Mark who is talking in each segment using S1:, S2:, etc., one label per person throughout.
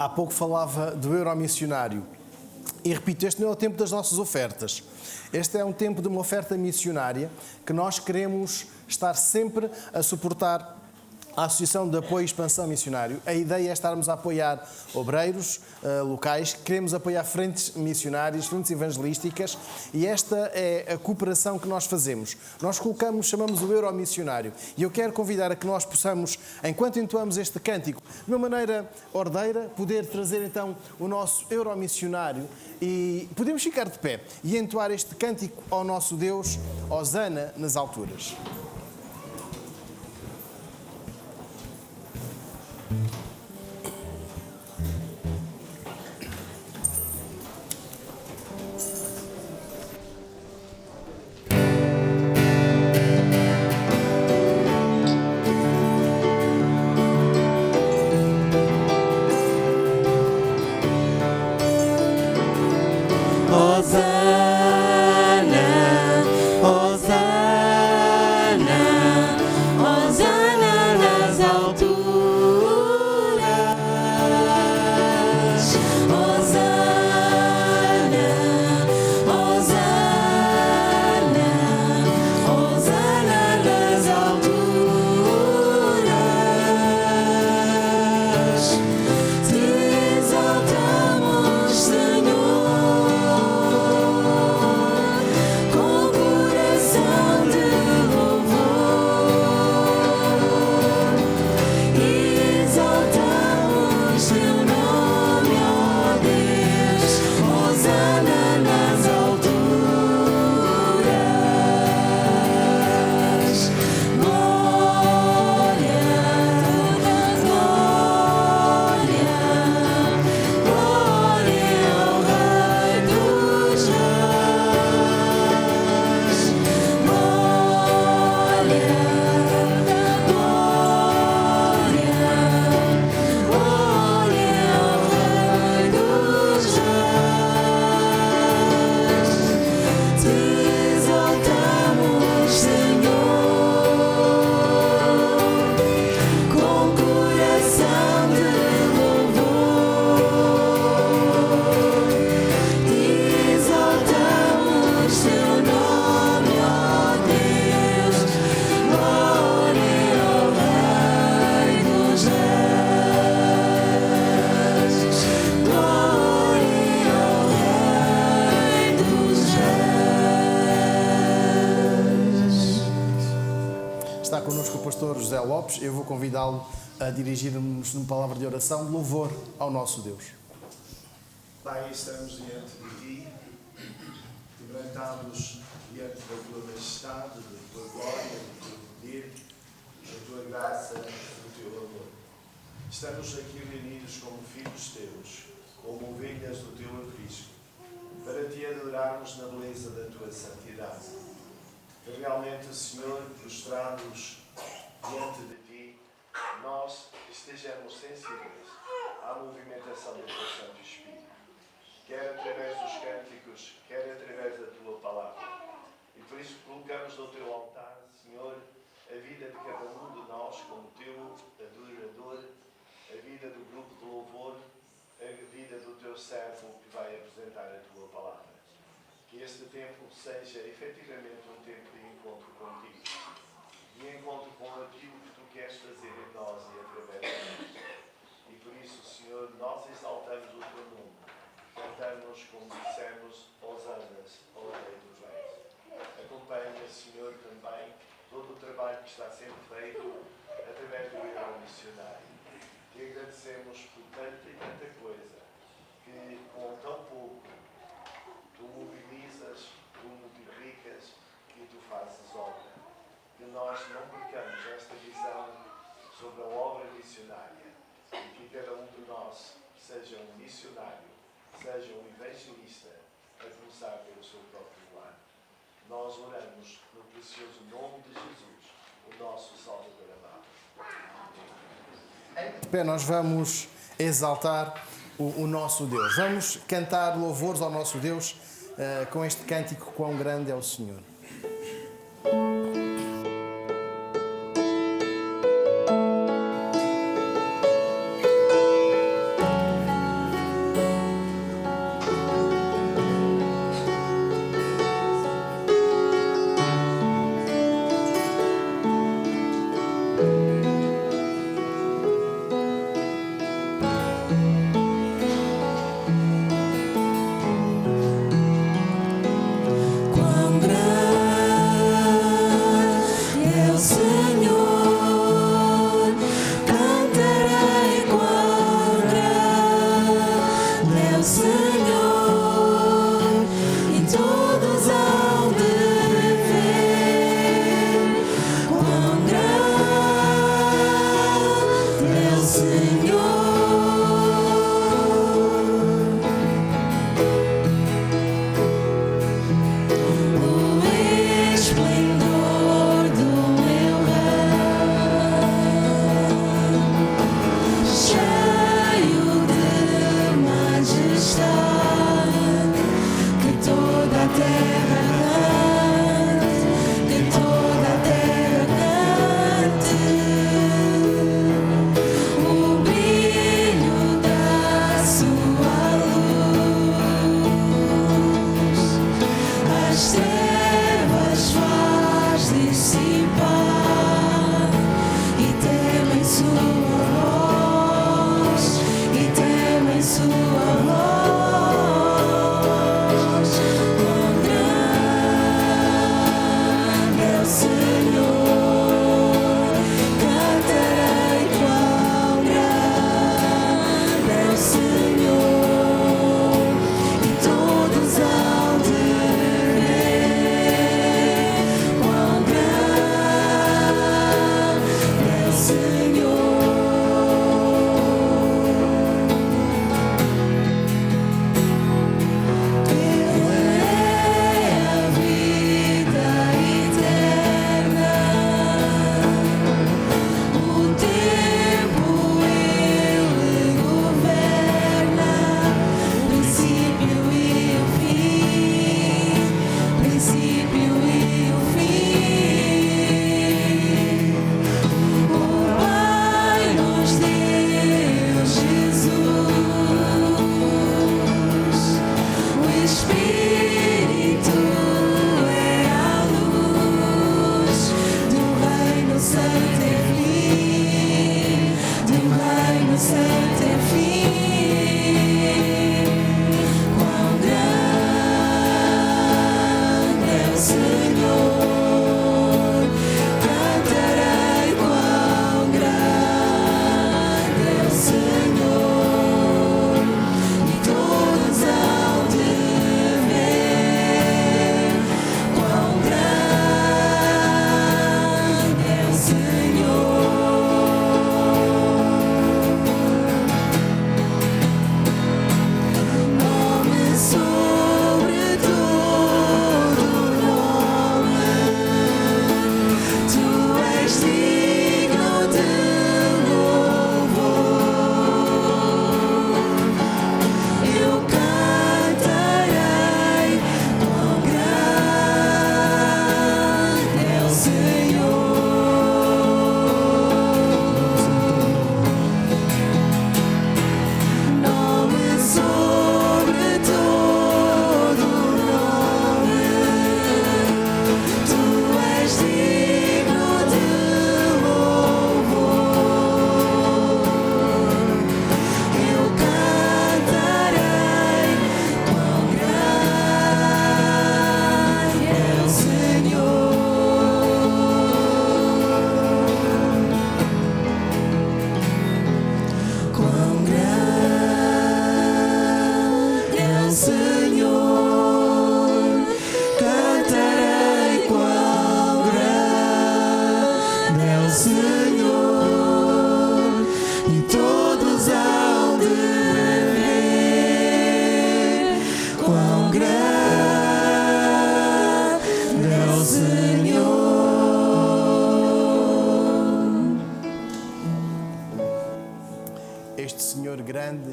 S1: Há pouco falava do Euromissionário. E repito, este não é o tempo das nossas ofertas. Este é um tempo de uma oferta missionária que nós queremos estar sempre a suportar a Associação de Apoio e Expansão Missionário. A ideia é estarmos a apoiar obreiros locais, queremos apoiar frentes missionárias, frentes evangelísticas, e esta é a cooperação que nós fazemos. Nós chamamos o Euromissionário, e eu quero convidar a que nós possamos, enquanto entoamos este cântico, de uma maneira ordeira, poder trazer então o nosso Euromissionário, e podemos ficar de pé e entoar este cântico ao nosso Deus, Hosana nas alturas. Eu vou convidá-lo a dirigir-nos numa palavra de oração, de louvor ao nosso Deus.
S2: Pai, estamos diante de Ti, quebrantados diante da Tua majestade, da Tua glória, do Teu poder, da Tua graça, do Teu amor. Estamos aqui reunidos como filhos Teus, como ovelhas do Teu aprisco, para Te adorarmos na beleza da Tua santidade. Que realmente, Senhor, prostrados diante de Ti, nós estejamos sensíveis à movimentação do Teu Santo Espírito, quer através dos cânticos, quer através da Tua palavra. E por isso colocamos no Teu altar, Senhor, a vida de cada um de nós como Teu adorador, a vida do grupo de louvor, a vida do Teu servo que vai apresentar a Tua palavra. Que este tempo seja efetivamente um tempo de encontro contigo, de encontro com aquilo que Tu queres fazer em nós e através de nós. E por isso, Senhor, nós exaltamos o Teu nome, cantamos, como dissemos, hosanas ao Rei dos Reis. Acompanha, Senhor, também todo o trabalho que está sendo feito através do Euromissionário. Te agradecemos por tanta e tanta coisa que, com tão pouco, Tu mobilizas, Tu multiplicas e Tu fazes obra. Que nós não percamos esta visão sobre a obra missionária e que cada um de nós seja um missionário, seja um evangelista, a começar pelo seu próprio lar. Nós oramos no precioso nome de Jesus, o nosso Salvador amado.
S1: Bem, nós vamos exaltar o nosso Deus. Vamos cantar louvores ao nosso Deus com este cântico, quão grande é o Senhor.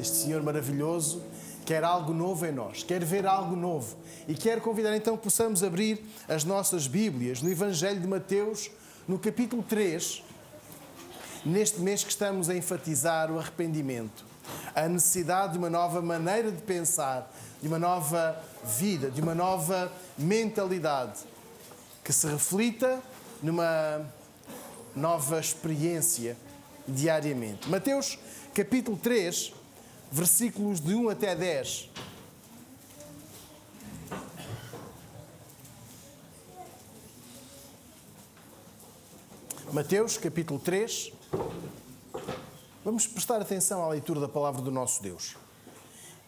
S1: este Senhor maravilhoso, quer algo novo em nós, quer ver algo novo. E quero convidar então que possamos abrir as nossas Bíblias no Evangelho de Mateus, no capítulo 3, neste mês que estamos a enfatizar o arrependimento, a necessidade de uma nova maneira de pensar, de uma nova vida, de uma nova mentalidade, que se reflita numa nova experiência diariamente. Mateus capítulo 3, versículos de 1 até 10. Mateus capítulo 3. Vamos prestar atenção à leitura da palavra do nosso Deus.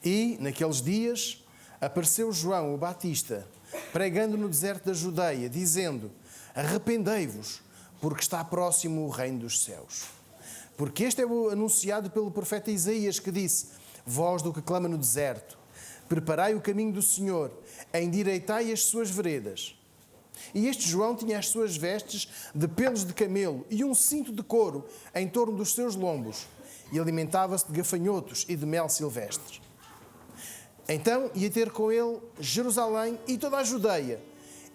S1: E, naqueles dias, apareceu João o Batista, pregando no deserto da Judeia, dizendo: arrependei-vos, porque está próximo o reino dos céus. Porque este é o anunciado pelo profeta Isaías, que disse: voz do que clama no deserto, preparai o caminho do Senhor, endireitai as suas veredas. E este João tinha as suas vestes de pelos de camelo e um cinto de couro em torno dos seus lombos, e alimentava-se de gafanhotos e de mel silvestre. Então ia ter com ele Jerusalém e toda a Judeia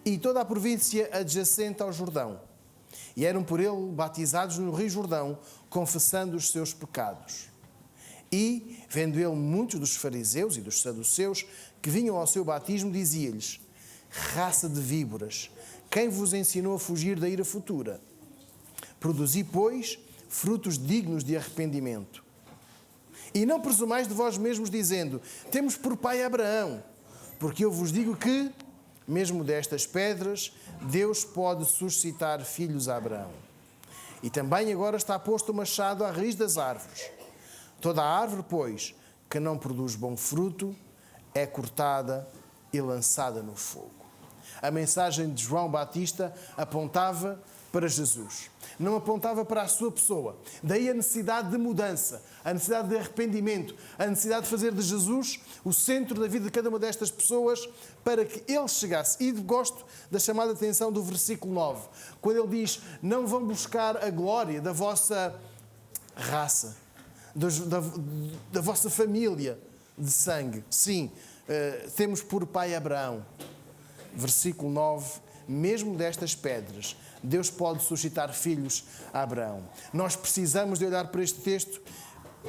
S1: e toda a província adjacente ao Jordão. E eram por ele batizados no Rio Jordão, confessando os seus pecados. E, vendo ele muitos dos fariseus e dos saduceus que vinham ao seu batismo, dizia-lhes: raça de víboras, quem vos ensinou a fugir da ira futura? Produzi, pois, frutos dignos de arrependimento. E não presumais de vós mesmos, dizendo: temos por pai Abraão, porque eu vos digo que, mesmo destas pedras, Deus pode suscitar filhos a Abraão. E também agora está posto o machado à raiz das árvores. Toda a árvore, pois, que não produz bom fruto, é cortada e lançada no fogo. A mensagem de João Batista apontava para Jesus, não apontava para a sua pessoa. Daí a necessidade de mudança, a necessidade de arrependimento, a necessidade de fazer de Jesus o centro da vida de cada uma destas pessoas para que ele chegasse. E gosto da chamada atenção do versículo 9, quando ele diz: não vão buscar a glória da vossa raça, da vossa família de sangue. Sim, temos por pai Abraão. Versículo 9, mesmo destas pedras, Deus pode suscitar filhos a Abraão. Nós precisamos de olhar para este texto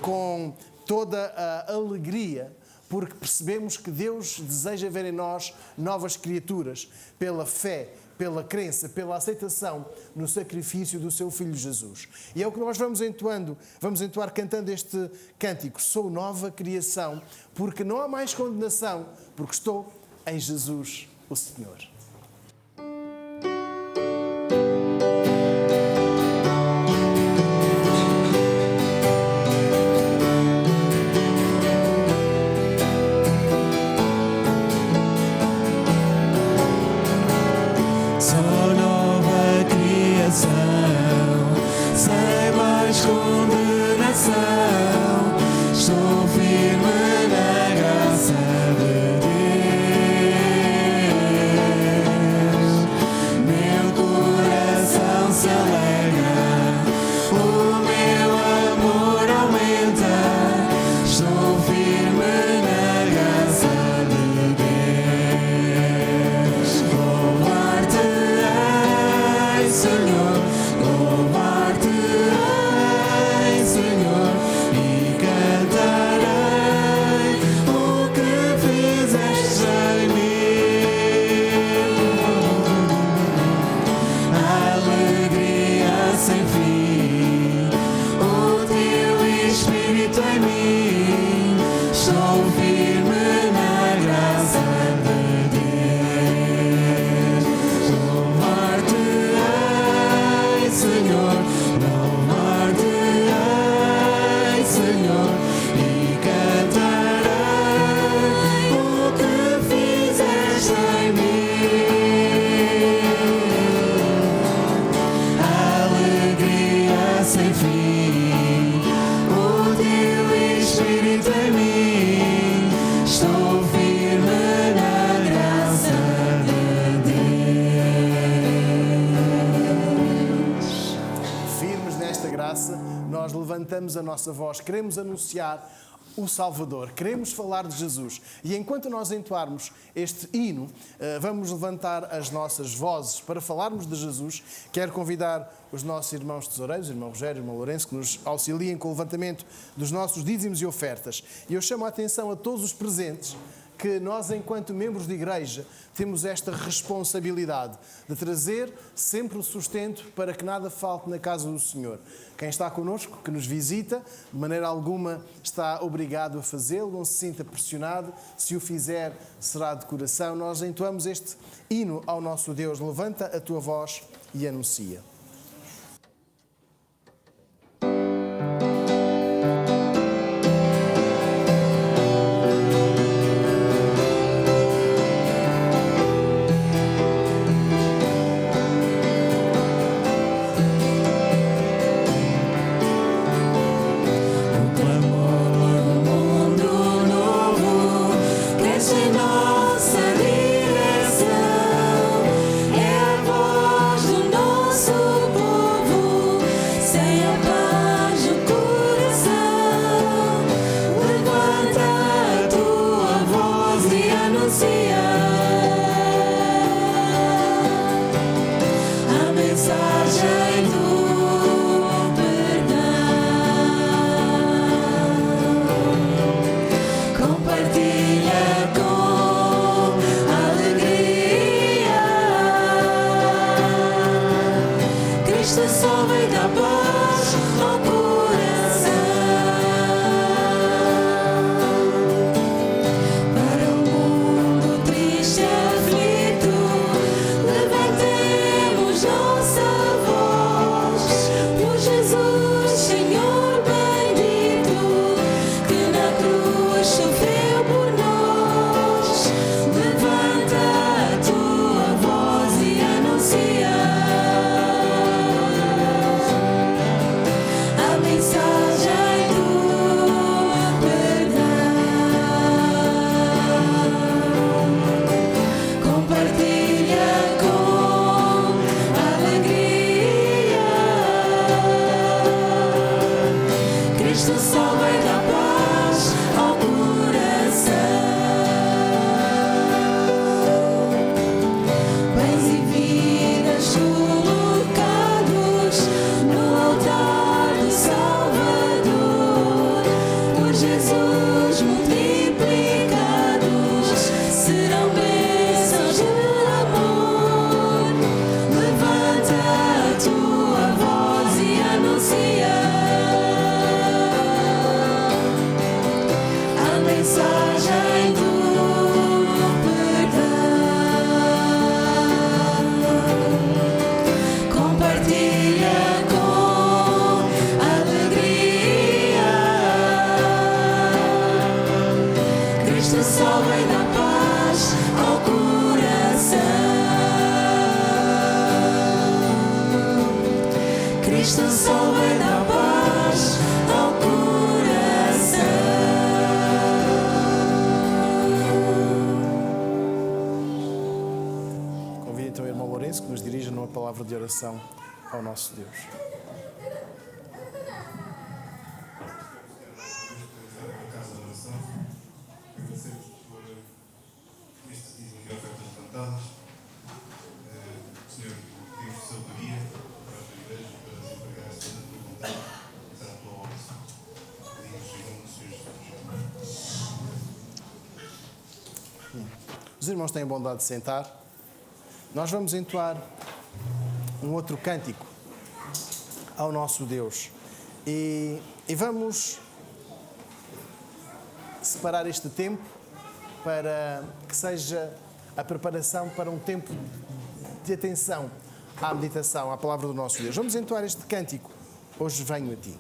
S1: com toda a alegria, porque percebemos que Deus deseja ver em nós novas criaturas, pela fé, pela crença, pela aceitação no sacrifício do seu Filho Jesus. E é o que nós vamos entoar cantando este cântico: sou nova criação, porque não há mais condenação, porque estou em Jesus, o Senhor. Levantamos a nossa voz, queremos anunciar o Salvador, queremos falar de Jesus. E enquanto nós entoarmos este hino, vamos levantar as nossas vozes para falarmos de Jesus. Quero convidar os nossos irmãos tesoureiros, o irmão Rogério e o irmão Lourenço, que nos auxiliem com o levantamento dos nossos dízimos e ofertas. E eu chamo a atenção a todos os presentes que nós, enquanto membros de igreja, temos esta responsabilidade de trazer sempre o sustento para que nada falte na casa do Senhor. Quem está connosco, que nos visita, de maneira alguma está obrigado a fazê-lo, não se sinta pressionado. Se o fizer, será de coração. Nós entoamos este hino ao nosso Deus. Levanta a tua voz e anuncia.
S3: Nossa direção é a voz do nosso Cristo só vem dar paz ao coração. Para o mundo triste e aflito, levantemos nossa voz por Jesus, Senhor bendito, que na cruz sofreu por nós. Levanta a tua voz e anuncia a mensagem do perdão. Compartilha com alegria. Cristo só vai dar paz ao coração. Bens e vidas colocados no altar do Salvador, por Jesus multiplicados, serão bênçãos de amor. Levanta a tua voz e anuncia a mensagem do perdão. Compartilha com alegria. Cristo só vem dar paz ao coração. Cristo só vem dar paz ao coração.
S1: Convido então o irmão Lourenço que nos dirija numa palavra de oração ao nosso Deus.
S4: Casa de oração, agradecemos por este dia de ofertas levantadas. Senhor, pedimos sabedoria para a tua igreja, para as empregadas da tua vontade, para a tua obra. Pedimos em nome do Senhor Jesus.
S1: Os irmãos têm a bondade de sentar. Nós vamos entoar um outro cântico ao nosso Deus. E vamos separar este tempo para que seja a preparação para um tempo de atenção à meditação, à palavra do nosso Deus. Vamos entoar este cântico. Hoje venho a ti.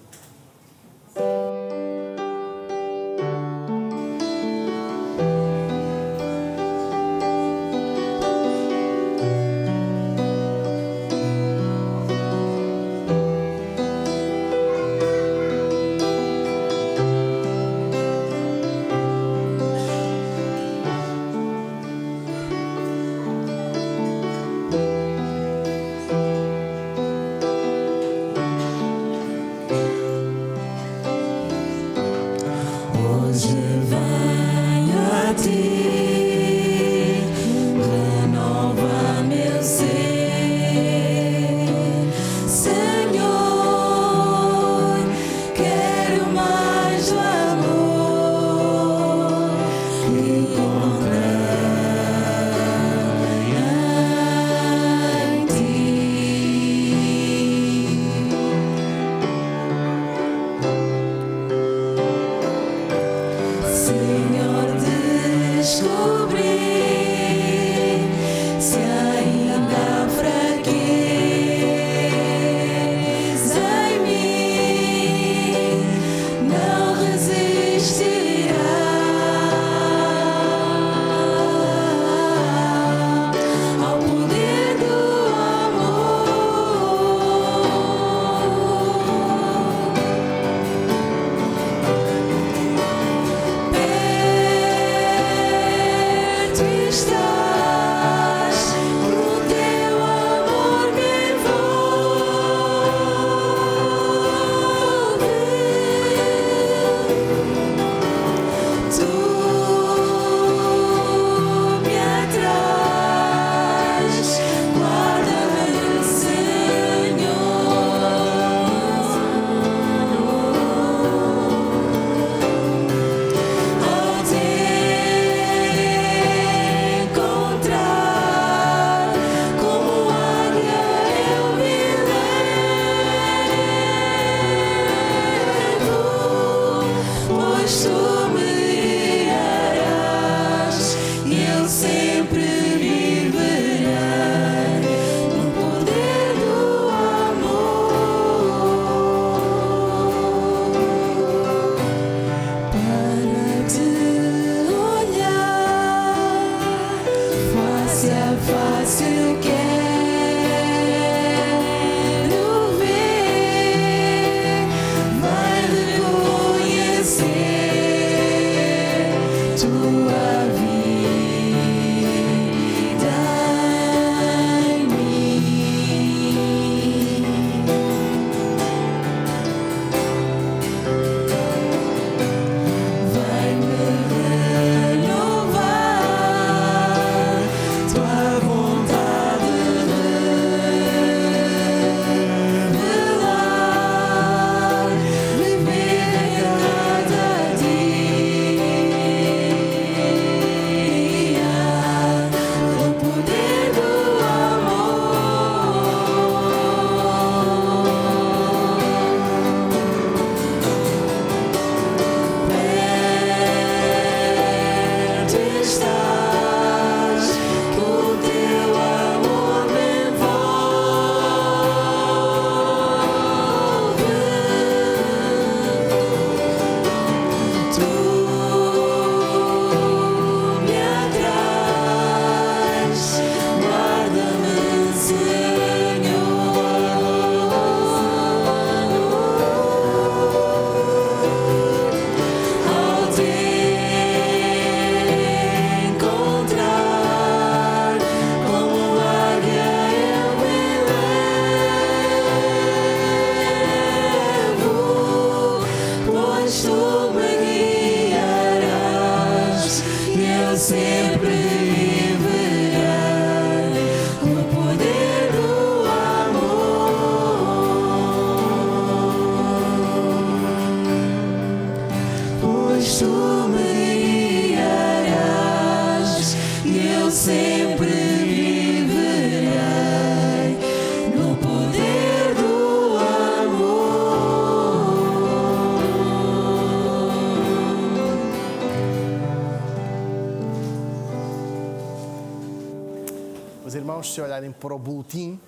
S1: Se olharem para o boletim,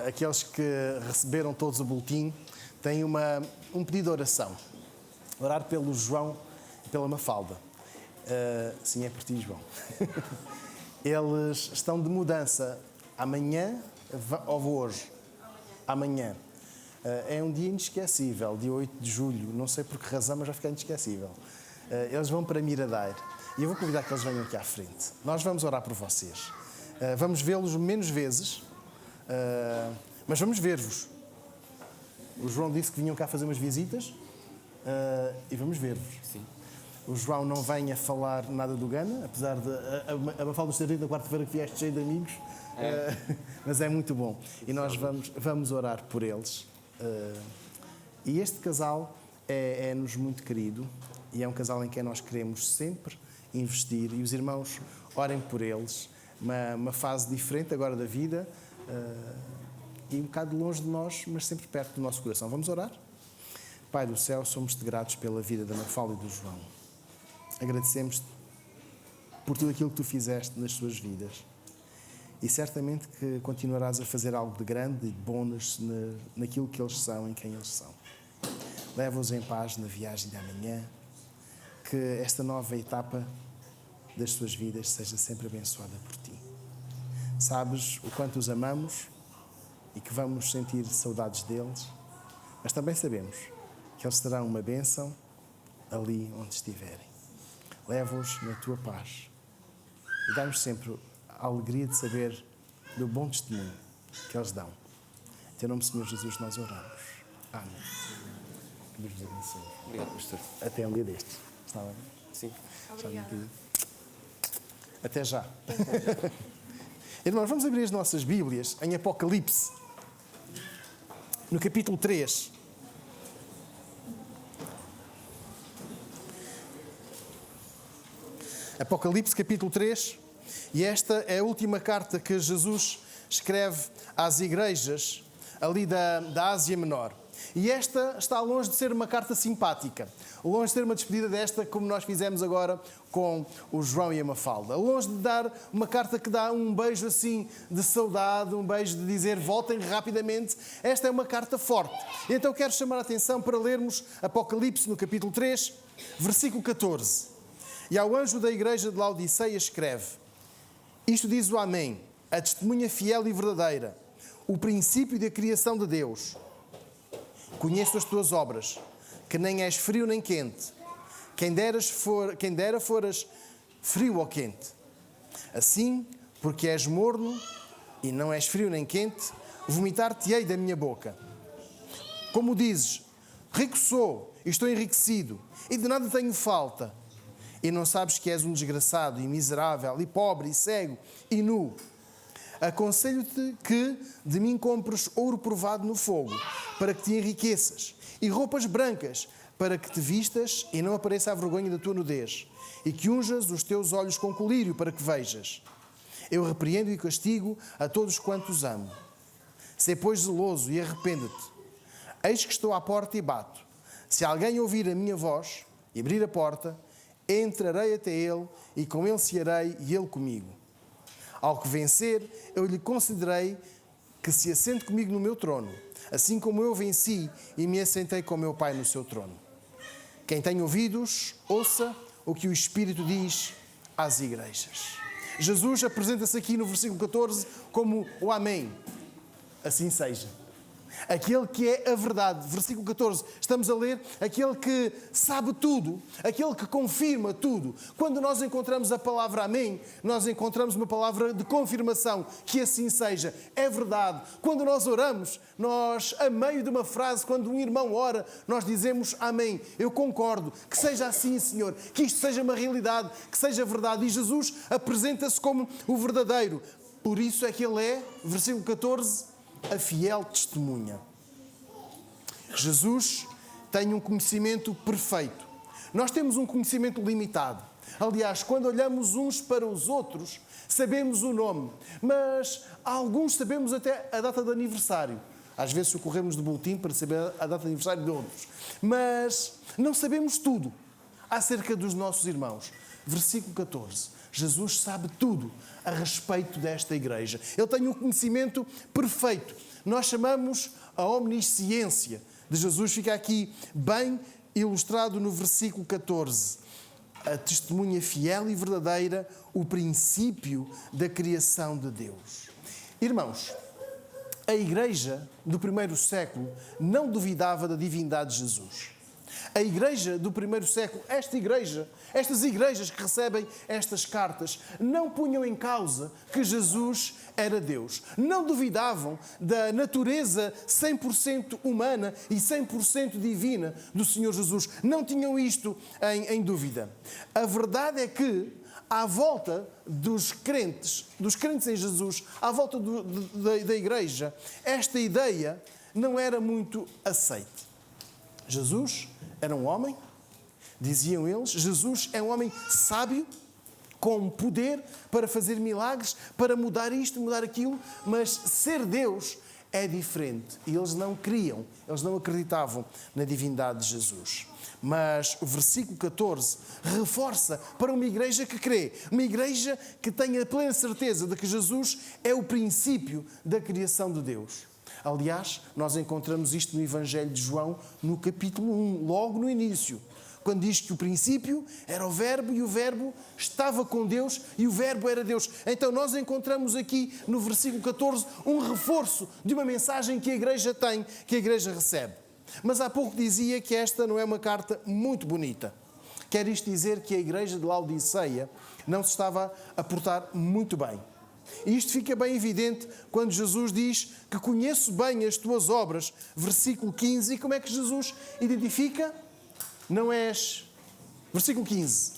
S1: aqueles que receberam todos o boletim, têm um pedido de oração. Orar pelo João e pela Mafalda. Sim, é por ti, João. Eles estão de mudança amanhã ou hoje? Amanhã. É um dia inesquecível, dia 8 de julho. Não sei por que razão, mas vai ficar inesquecível. Eles vão para Miradeiro. E eu vou convidar que eles venham aqui à frente. Nós vamos orar por vocês. Vamos vê-los menos vezes, mas vamos ver-vos. O João disse que vinham cá fazer umas visitas e vamos ver-vos.
S5: Sim.
S1: O João não vem a falar nada do Gana, apesar de a Mafalda ter dito na quarta-feira que vieste cheio de amigos, mas é muito bom. E nós vamos orar por eles. E este casal é-nos muito querido e é um casal em quem nós queremos sempre investir. E os irmãos, orem por eles. Uma fase diferente agora da vida e um bocado longe de nós, mas sempre perto do nosso coração. Vamos orar? Pai do céu, somos-te gratos pela vida da Mafalda e do João. Agradecemos-te por tudo aquilo que tu fizeste nas suas vidas e certamente que continuarás a fazer algo de grande e de bom naquilo que eles são, em quem eles são. Leva-os em paz na viagem de amanhã, que esta nova etapa das suas vidas seja sempre abençoada por ti. Sabes o quanto os amamos e que vamos sentir saudades deles, mas também sabemos que eles serão uma bênção ali onde estiverem. Leva-os na tua paz e dá-nos sempre a alegria de saber do bom testemunho que eles dão. Em teu nome, Senhor Jesus, nós oramos. Amém. Que Deus vos abençoe.
S5: Obrigado, pastor.
S1: Até um dia destes. Está bem?
S5: Sim.
S3: Obrigada.
S1: Até já. Irmãos, vamos abrir as nossas Bíblias em Apocalipse, no capítulo 3. Apocalipse, capítulo 3. E esta é a última carta que Jesus escreve às igrejas ali da Ásia Menor. E esta está longe de ser uma carta simpática, longe de ser uma despedida desta como nós fizemos agora com o João e a Mafalda, longe de dar uma carta que dá um beijo assim de saudade, um beijo de dizer voltem rapidamente. Esta é uma carta forte. E então quero chamar a atenção para lermos Apocalipse no capítulo 3, versículo 14. E ao anjo da igreja de Laodiceia escreve: isto diz o Amém, a testemunha fiel e verdadeira, o princípio da criação de Deus. Conheço as tuas obras, que nem és frio nem quente. Quem dera foras frio ou quente. Assim, porque és morno e não és frio nem quente, vomitar-te-ei da minha boca. Como dizes, rico sou e estou enriquecido, e de nada tenho falta. E não sabes que és um desgraçado e miserável, e pobre, e cego, e nu. Aconselho-te que de mim compres ouro provado no fogo, para que te enriqueças, e roupas brancas, para que te vistas e não apareça a vergonha da tua nudez, e que unjas os teus olhos com colírio, para que vejas. Eu repreendo e castigo a todos quantos amo. Sê, pois, zeloso e arrepende-te. Eis que estou à porta e bato. Se alguém ouvir a minha voz e abrir a porta, entrarei até ele e com ele cearei e ele comigo. Ao que vencer, eu lhe concederei que se assente comigo no meu trono, assim como eu venci e me assentei com meu Pai no seu trono. Quem tem ouvidos, ouça o que o Espírito diz às igrejas. Jesus apresenta-se aqui no versículo 14 como o Amém. Assim seja. Aquele que é a verdade. Versículo 14, estamos a ler aquele que sabe tudo, aquele que confirma tudo. Quando nós encontramos a palavra amém, nós encontramos uma palavra de confirmação, que assim seja. É verdade. Quando nós oramos, nós, a meio de uma frase, quando um irmão ora, nós dizemos amém. Eu concordo. Que seja assim, Senhor. Que isto seja uma realidade, que seja verdade. E Jesus apresenta-se como o verdadeiro. Por isso é que ele é, versículo 14, a fiel testemunha. Jesus tem um conhecimento perfeito. Nós temos um conhecimento limitado. Aliás, quando olhamos uns para os outros, sabemos o nome, mas alguns sabemos até a data de aniversário. Às vezes socorremos do boletim para saber a data de aniversário de outros. Mas não sabemos tudo acerca dos nossos irmãos. Versículo 14. Jesus sabe tudo a respeito desta igreja. Ele tem um conhecimento perfeito. Nós chamamos a omnisciência de Jesus. Fica aqui bem ilustrado no versículo 14. A testemunha fiel e verdadeira, o princípio da criação de Deus. Irmãos, a igreja do primeiro século não duvidava da divindade de Jesus. A igreja do primeiro século, estas igrejas que recebem estas cartas, não punham em causa que Jesus era Deus. Não duvidavam da natureza 100% humana e 100% divina do Senhor Jesus. Não tinham isto em dúvida. A verdade é que, à volta dos crentes em Jesus, à volta da igreja, esta ideia não era muito aceite. Jesus era um homem, diziam eles, Jesus é um homem sábio, com poder para fazer milagres, para mudar isto, mudar aquilo, mas ser Deus é diferente. E eles não criam, eles não acreditavam na divindade de Jesus. Mas o versículo 14 reforça para uma igreja que crê, uma igreja que tenha plena certeza de que Jesus é o princípio da criação de Deus. Aliás, nós encontramos isto no Evangelho de João, no capítulo 1, logo no início, quando diz que o princípio era o Verbo e o Verbo estava com Deus e o Verbo era Deus. Então nós encontramos aqui no versículo 14 um reforço de uma mensagem que a igreja tem, que a igreja recebe. Mas há pouco dizia que esta não é uma carta muito bonita. Quer isto dizer que a igreja de Laodiceia não se estava a portar muito bem. E isto fica bem evidente quando Jesus diz que conheço bem as tuas obras, versículo 15. E como é que Jesus identifica? Não és, versículo 15,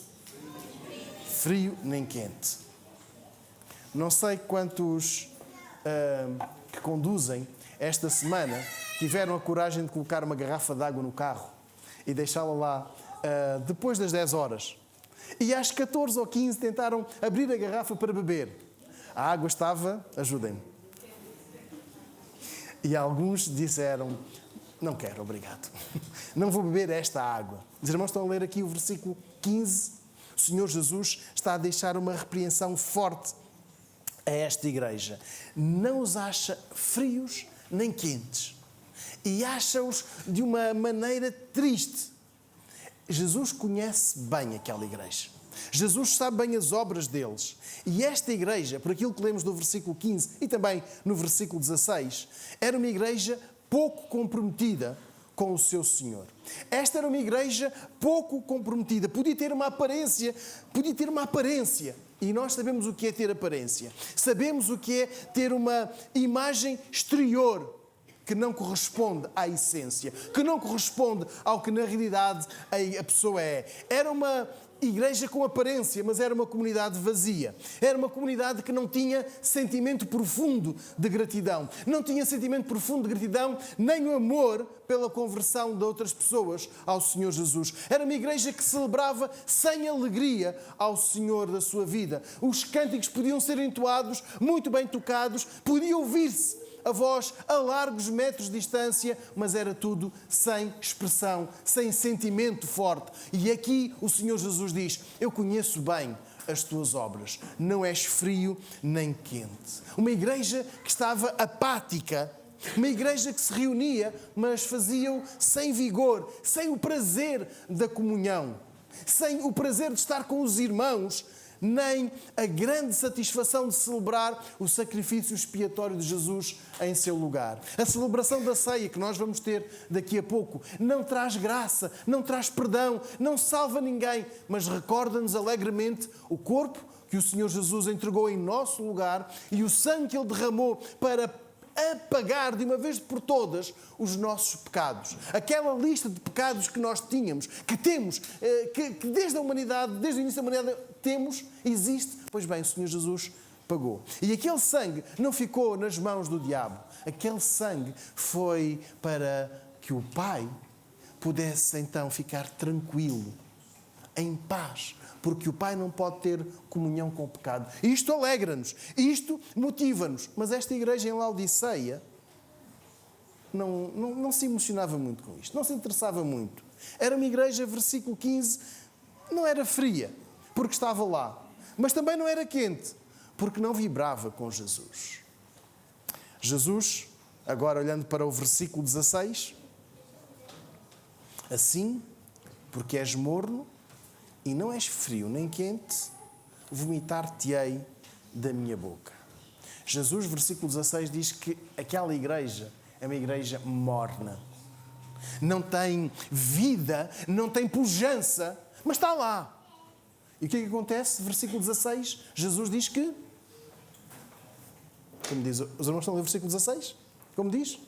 S1: frio nem quente. Não sei quantos que conduzem esta semana tiveram a coragem de colocar uma garrafa de água no carro e deixá-la lá depois das 10 horas. E às 14 ou 15 tentaram abrir a garrafa para beber. A água estava, ajudem-me. E alguns disseram, não quero, obrigado. Não vou beber esta água. Os irmãos estão a ler aqui o versículo 15. O Senhor Jesus está a deixar uma repreensão forte a esta igreja. Não os acha frios nem quentes. E acha-os de uma maneira triste. Jesus conhece bem aquela igreja. Jesus sabe bem as obras deles. E esta igreja, por aquilo que lemos no versículo 15 e também no versículo 16, era uma igreja pouco comprometida com o seu Senhor. Esta era uma igreja pouco comprometida. Podia ter uma aparência. E nós sabemos o que é ter aparência. Sabemos o que é ter uma imagem exterior que não corresponde à essência, que não corresponde ao que na realidade a pessoa é. Era uma igreja com aparência, mas era uma comunidade vazia. Era uma comunidade que não tinha sentimento profundo de gratidão. Não tinha sentimento profundo de gratidão, nem o amor pela conversão de outras pessoas ao Senhor Jesus. Era uma igreja que celebrava sem alegria ao Senhor da sua vida. Os cânticos podiam ser entoados, muito bem tocados, podia ouvir-se a voz a largos metros de distância, mas era tudo sem expressão, sem sentimento forte. E aqui o Senhor Jesus diz: eu conheço bem as tuas obras, não és frio nem quente. Uma igreja que estava apática, uma igreja que se reunia, mas fazia-o sem vigor, sem o prazer da comunhão, sem o prazer de estar com os irmãos, nem a grande satisfação de celebrar o sacrifício expiatório de Jesus em seu lugar. A celebração da ceia que nós vamos ter daqui a pouco não traz graça, não traz perdão, não salva ninguém, mas recorda-nos alegremente o corpo que o Senhor Jesus entregou em nosso lugar e o sangue que Ele derramou para apagar de uma vez por todas os nossos pecados. Aquela lista de pecados que nós tínhamos, que temos, que desde a humanidade, desde o início da humanidade temos, existe. Pois bem, o Senhor Jesus pagou. E aquele sangue não ficou nas mãos do diabo. Aquele sangue foi para que o Pai pudesse então ficar tranquilo, em paz, porque o Pai não pode ter comunhão com o pecado. Isto alegra-nos, isto motiva-nos. Mas esta igreja em Laodiceia não se emocionava muito com isto, não se interessava muito. Era uma igreja, versículo 15, não era fria, porque estava lá, mas também não era quente, porque não vibrava com Jesus. Jesus, agora olhando para o versículo 16, assim, porque és morno, e não és frio nem quente, vomitar-te-ei da minha boca. Jesus, versículo 16, diz que aquela igreja é uma igreja morna. Não tem vida, não tem pujança, mas está lá. E o que é que acontece? Versículo 16, Jesus diz que... Como diz? Os irmãos estão a ler o versículo 16? Como diz?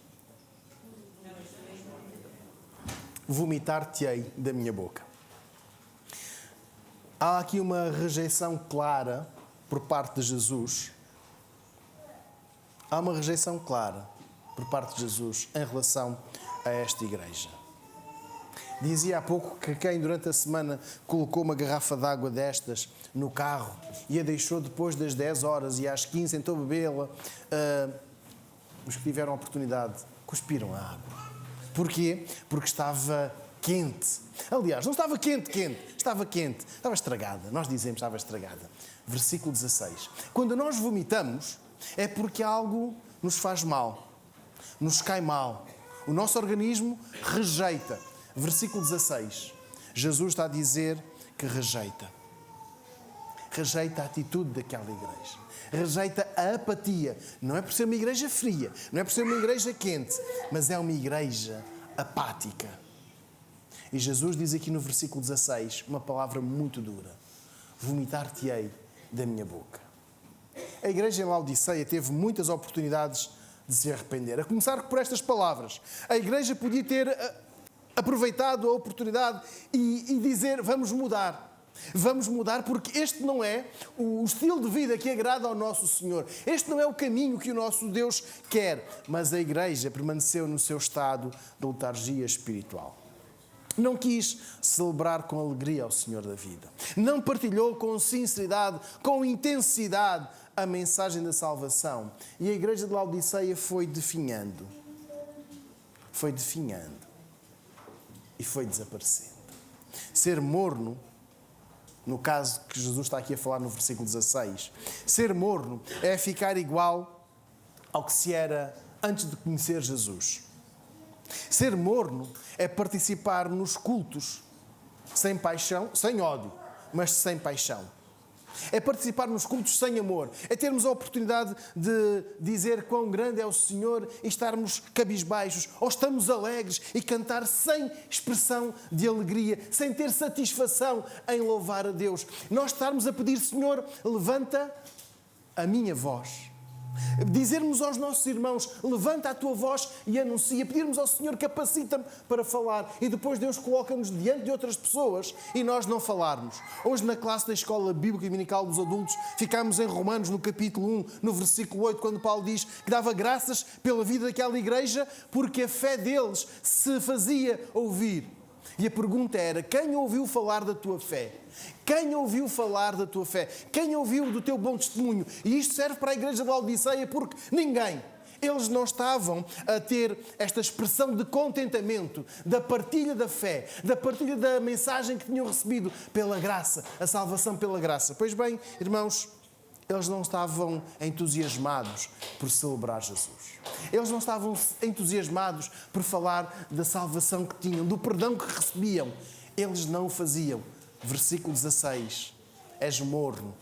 S1: Vomitar-te-ei da minha boca. Há aqui uma rejeição clara por parte de Jesus. Há uma rejeição clara por parte de Jesus em relação a esta igreja. Dizia há pouco que quem durante a semana colocou uma garrafa de água destas no carro e a deixou depois das 10 horas e às 15 tentou bebê-la, os que tiveram a oportunidade cuspiram a água. Porquê? Porque estava quente. Aliás, não estava quente, estava estragada. Nós dizemos estava estragada. Versículo 16. Quando nós vomitamos, é porque algo nos faz mal, nos cai mal. O nosso organismo rejeita. Versículo 16. Jesus está a dizer que rejeita. Rejeita a atitude daquela igreja. Rejeita a apatia. Não é por ser uma igreja fria, não é por ser uma igreja quente, mas é uma igreja apática. E Jesus diz aqui no versículo 16 uma palavra muito dura: vomitar-te-ei da minha boca. A igreja em Laodiceia teve muitas oportunidades de se arrepender. A começar por estas palavras. A igreja podia ter aproveitado a oportunidade e dizer: vamos mudar. Vamos mudar porque este não é o estilo de vida que agrada ao nosso Senhor. Este não é o caminho que o nosso Deus quer. Mas a igreja permaneceu no seu estado de letargia espiritual. Não quis celebrar com alegria ao Senhor da vida. Não partilhou com sinceridade, com intensidade a mensagem da salvação. E a igreja de Laodiceia foi definhando. Foi definhando. E foi desaparecendo. Ser morno, no caso que Jesus está aqui a falar no versículo 16, ser morno é ficar igual ao que se era antes de conhecer Jesus. Ser morno é participar nos cultos sem paixão, sem ódio, mas sem paixão. É participar nos cultos sem amor. É termos a oportunidade de dizer quão grande é o Senhor e estarmos cabisbaixos, ou estamos alegres e cantar sem expressão de alegria, sem ter satisfação em louvar a Deus. Nós estarmos a pedir, Senhor, levanta a minha voz. Dizermos aos nossos irmãos, levanta a tua voz e anuncia. Pedirmos ao Senhor, capacita-me para falar. E depois Deus coloca-nos diante de outras pessoas e nós não falarmos. Hoje na classe da Escola Bíblica Dominical dos Adultos, ficámos em Romanos no capítulo 1, no versículo 8, quando Paulo diz que dava graças pela vida daquela igreja porque a fé deles se fazia ouvir. E a pergunta era, quem ouviu falar da tua fé? Quem ouviu falar da tua fé? Quem ouviu do teu bom testemunho? E isto serve para a igreja de Laodiceia porque ninguém. Eles não estavam a ter esta expressão de contentamento, da partilha da fé, da partilha da mensagem que tinham recebido pela graça, a salvação pela graça. Pois bem, irmãos, eles não estavam entusiasmados por celebrar Jesus. Eles não estavam entusiasmados por falar da salvação que tinham, do perdão que recebiam. Eles não o faziam. Versículo 16. És morno.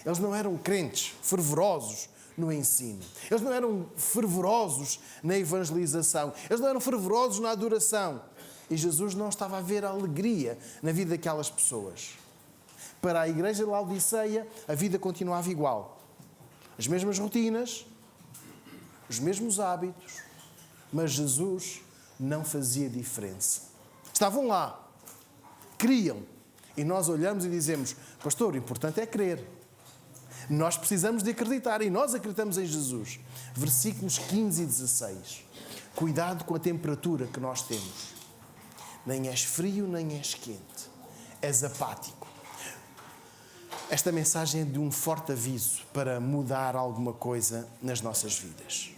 S1: Eles não eram crentes fervorosos no ensino. Eles não eram fervorosos na evangelização. Eles não eram fervorosos na adoração. E Jesus não estava a ver a alegria na vida daquelas pessoas. Para a igreja de Laodiceia, a vida continuava igual. As mesmas rotinas, os mesmos hábitos, mas Jesus não fazia diferença. Estavam lá, criam, e nós olhamos e dizemos, pastor, o importante é crer. Nós precisamos de acreditar, e nós acreditamos em Jesus. Versículos 15 e 16. Cuidado com a temperatura que nós temos. Nem és frio, nem és quente. És apático. Esta mensagem é de um forte aviso para mudar alguma coisa nas nossas vidas.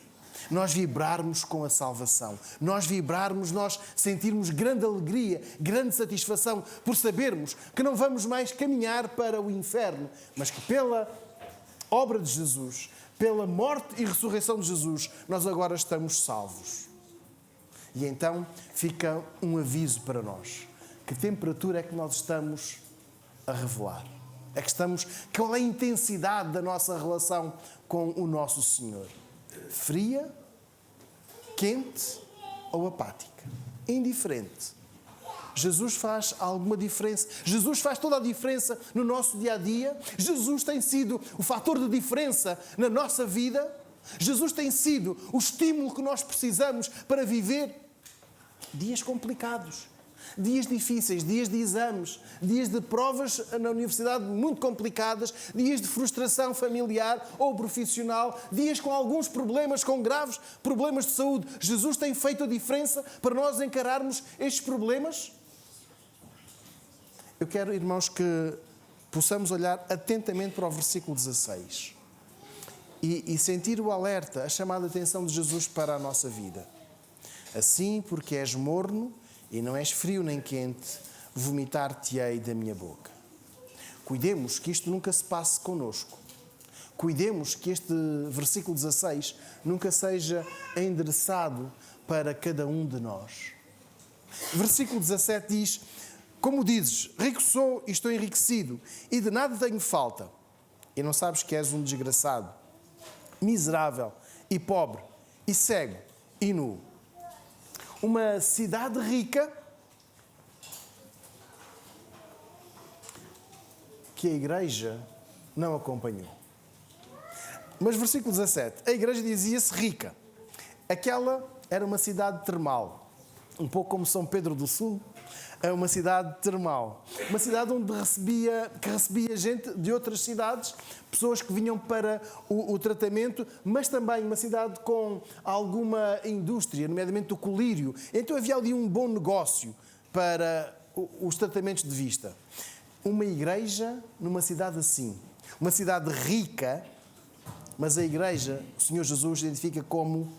S1: Nós vibrarmos com a salvação. Nós vibrarmos, nós sentirmos grande alegria, grande satisfação por sabermos que não vamos mais caminhar para o inferno, mas que pela obra de Jesus, pela morte e ressurreição de Jesus, nós agora estamos salvos. E então fica um aviso para nós. Que temperatura é que nós estamos a revelar? Qual é a intensidade da nossa relação com o nosso Senhor? Fria, quente ou apática? Indiferente. Jesus faz alguma diferença? Jesus faz toda a diferença no nosso dia-a-dia? Jesus tem sido o fator de diferença na nossa vida? Jesus tem sido o estímulo que nós precisamos para viver dias complicados. Dias difíceis, dias de exames, dias de provas na universidade muito complicadas, dias de frustração familiar ou profissional, dias com alguns problemas, com graves problemas de saúde. Jesus tem feito a diferença para nós encararmos estes problemas? Eu quero, irmãos, que possamos olhar atentamente para o versículo 16 e sentir o alerta, a chamada atenção de Jesus para a nossa vida. Assim, porque és morno, e não és frio nem quente, vomitar-te-ei da minha boca. Cuidemos que isto nunca se passe connosco. Cuidemos que este versículo 16 nunca seja endereçado para cada um de nós. Versículo 17 diz, como dizes, rico sou e estou enriquecido, e de nada tenho falta. E não sabes que és um desgraçado, miserável e pobre, e cego e nu. Uma cidade rica que a igreja não acompanhou. Mas versículo 17, a igreja dizia-se rica. Aquela era uma cidade termal, um pouco como São Pedro do Sul, é uma cidade termal. Uma cidade onde recebia gente de outras cidades, pessoas que vinham para o tratamento, mas também uma cidade com alguma indústria, nomeadamente o colírio. Então havia ali um bom negócio para os tratamentos de vista. Uma igreja numa cidade assim, uma cidade rica, mas a igreja, o Senhor Jesus identifica como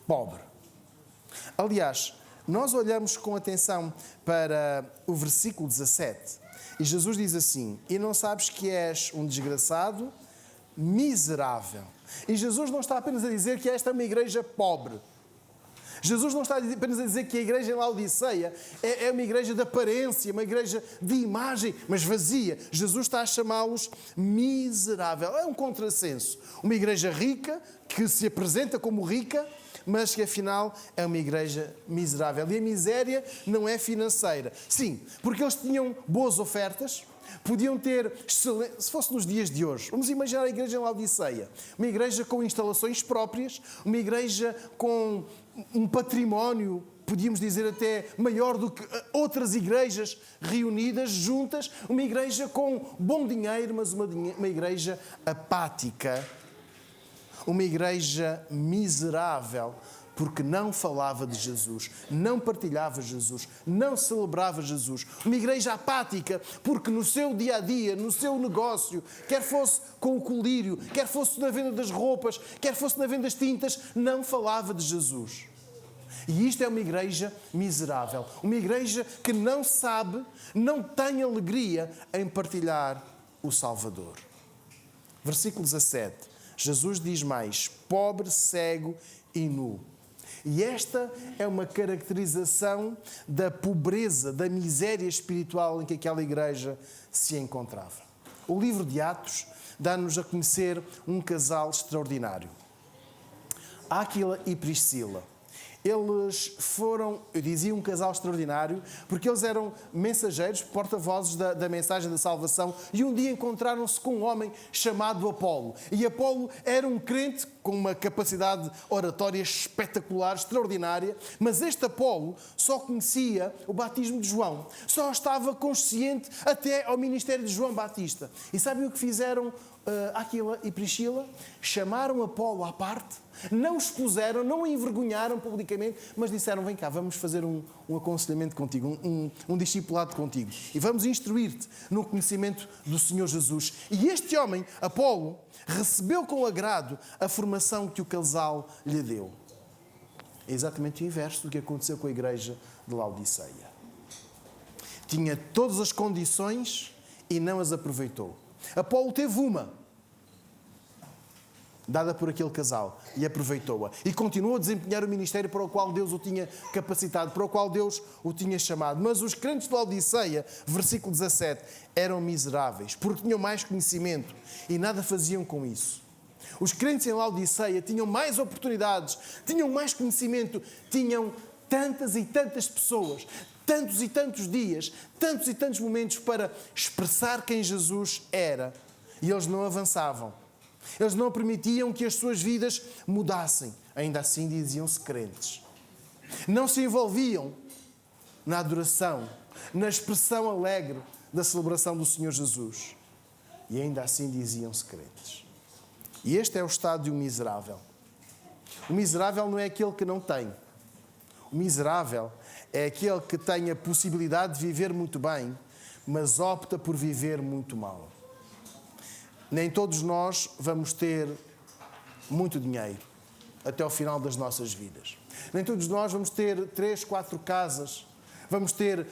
S1: pobre. Aliás, nós olhamos com atenção para o versículo 17 e Jesus diz assim, e não sabes que és um desgraçado, miserável. E Jesus não está apenas a dizer que esta é uma igreja pobre. Jesus não está apenas a dizer que a igreja em Laodiceia é uma igreja de aparência, uma igreja de imagem, mas vazia. Jesus está a chamá-los miserável. É um contrassenso. Uma igreja rica, que se apresenta como rica, mas que afinal é uma igreja miserável. E a miséria não é financeira. Sim, porque eles tinham boas ofertas, podiam ter, se fosse nos dias de hoje, vamos imaginar a igreja em Laodiceia, uma igreja com instalações próprias, uma igreja com um património, podíamos dizer até maior do que outras igrejas reunidas, juntas, uma igreja com bom dinheiro, mas uma igreja apática, uma igreja miserável, porque não falava de Jesus, não partilhava Jesus, não celebrava Jesus. Uma igreja apática, porque no seu dia-a-dia, no seu negócio, quer fosse com o colírio, quer fosse na venda das roupas, quer fosse na venda das tintas, não falava de Jesus. E isto é uma igreja miserável. Uma igreja que não sabe, não tem alegria em partilhar o Salvador. Versículo 17. Jesus diz mais: pobre, cego e nu. E esta é uma caracterização da pobreza, da miséria espiritual em que aquela igreja se encontrava. O livro de Atos dá-nos a conhecer um casal extraordinário. Áquila e Priscila. Eles foram, eu dizia um casal extraordinário, porque eles eram mensageiros, porta-vozes da mensagem da salvação, e um dia encontraram-se com um homem chamado Apolo. E Apolo era um crente com uma capacidade oratória espetacular, extraordinária, mas este Apolo só conhecia o batismo de João, só estava consciente até ao ministério de João Batista. E sabem o que fizeram Áquila e Priscila? Chamaram Apolo à parte, não expuseram, não o envergonharam publicamente, mas disseram: vem cá, vamos fazer um aconselhamento contigo, um discipulado contigo, e vamos instruir-te no conhecimento do Senhor Jesus. E este homem, Apolo, recebeu com agrado a formação que o casal lhe deu. É exatamente o inverso do que aconteceu com a igreja de Laodiceia. Tinha todas as condições e não as aproveitou. Apolo teve uma, dada por aquele casal, e aproveitou-a. E continuou a desempenhar o ministério para o qual Deus o tinha capacitado, para o qual Deus o tinha chamado. Mas os crentes de Laodiceia, versículo 17, eram miseráveis, porque tinham mais conhecimento e nada faziam com isso. Os crentes em Laodiceia tinham mais oportunidades, tinham mais conhecimento, tinham tantas e tantas pessoas, tantos e tantos dias, tantos e tantos momentos para expressar quem Jesus era. E eles não avançavam. Eles não permitiam que as suas vidas mudassem. Ainda assim diziam-se crentes. Não se envolviam na adoração, na expressão alegre da celebração do Senhor Jesus. E ainda assim diziam-se crentes. E este é o estado de um miserável. O miserável não é aquele que não tem. O miserável é aquele que tem a possibilidade de viver muito bem, mas opta por viver muito mal. Nem todos nós vamos ter muito dinheiro até ao final das nossas vidas. Nem todos nós vamos ter 3, 4 casas, vamos ter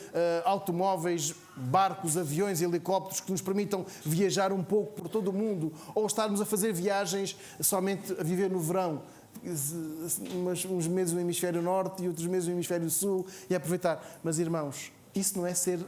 S1: automóveis, barcos, aviões, helicópteros que nos permitam viajar um pouco por todo o mundo, ou estarmos a fazer viagens somente a viver no verão, uns meses no hemisfério norte e outros meses no hemisfério sul, e aproveitar. Mas, irmãos, isso não é ser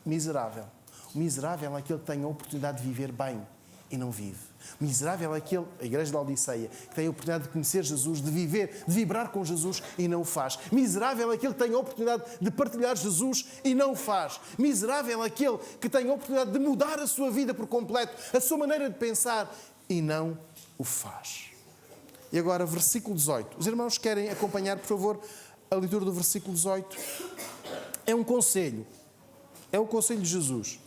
S1: miserável. O miserável é aquele que tem a oportunidade de viver bem e não vive. O miserável é aquele, a igreja de Laodiceia, que tem a oportunidade de conhecer Jesus, de viver, de vibrar com Jesus e não o faz. Miserável é aquele que tem a oportunidade de partilhar Jesus e não o faz. Miserável é aquele que tem a oportunidade de mudar a sua vida por completo, a sua maneira de pensar e não o faz. E agora, versículo 18. Os irmãos querem acompanhar, por favor, a leitura do versículo 18? É um conselho. É o conselho de Jesus.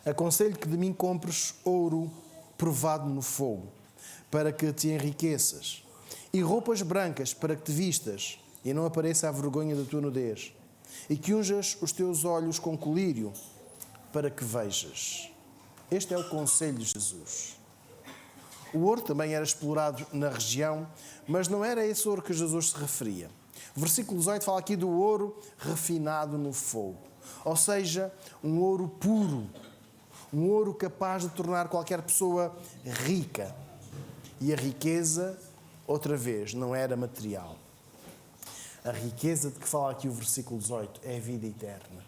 S1: Aconselho que de mim compres ouro provado no fogo, para que te enriqueças, e roupas brancas para que te vistas, e não apareça a vergonha da tua nudez, e que unjas os teus olhos com colírio, para que vejas. Este é o conselho de Jesus. O ouro também era explorado na região, mas não era esse ouro que Jesus se referia. O versículo 18 fala aqui do ouro refinado no fogo, ou seja, um ouro puro, um ouro capaz de tornar qualquer pessoa rica. E a riqueza outra vez, não era material. A riqueza de que fala aqui o versículo 18 é a vida eterna.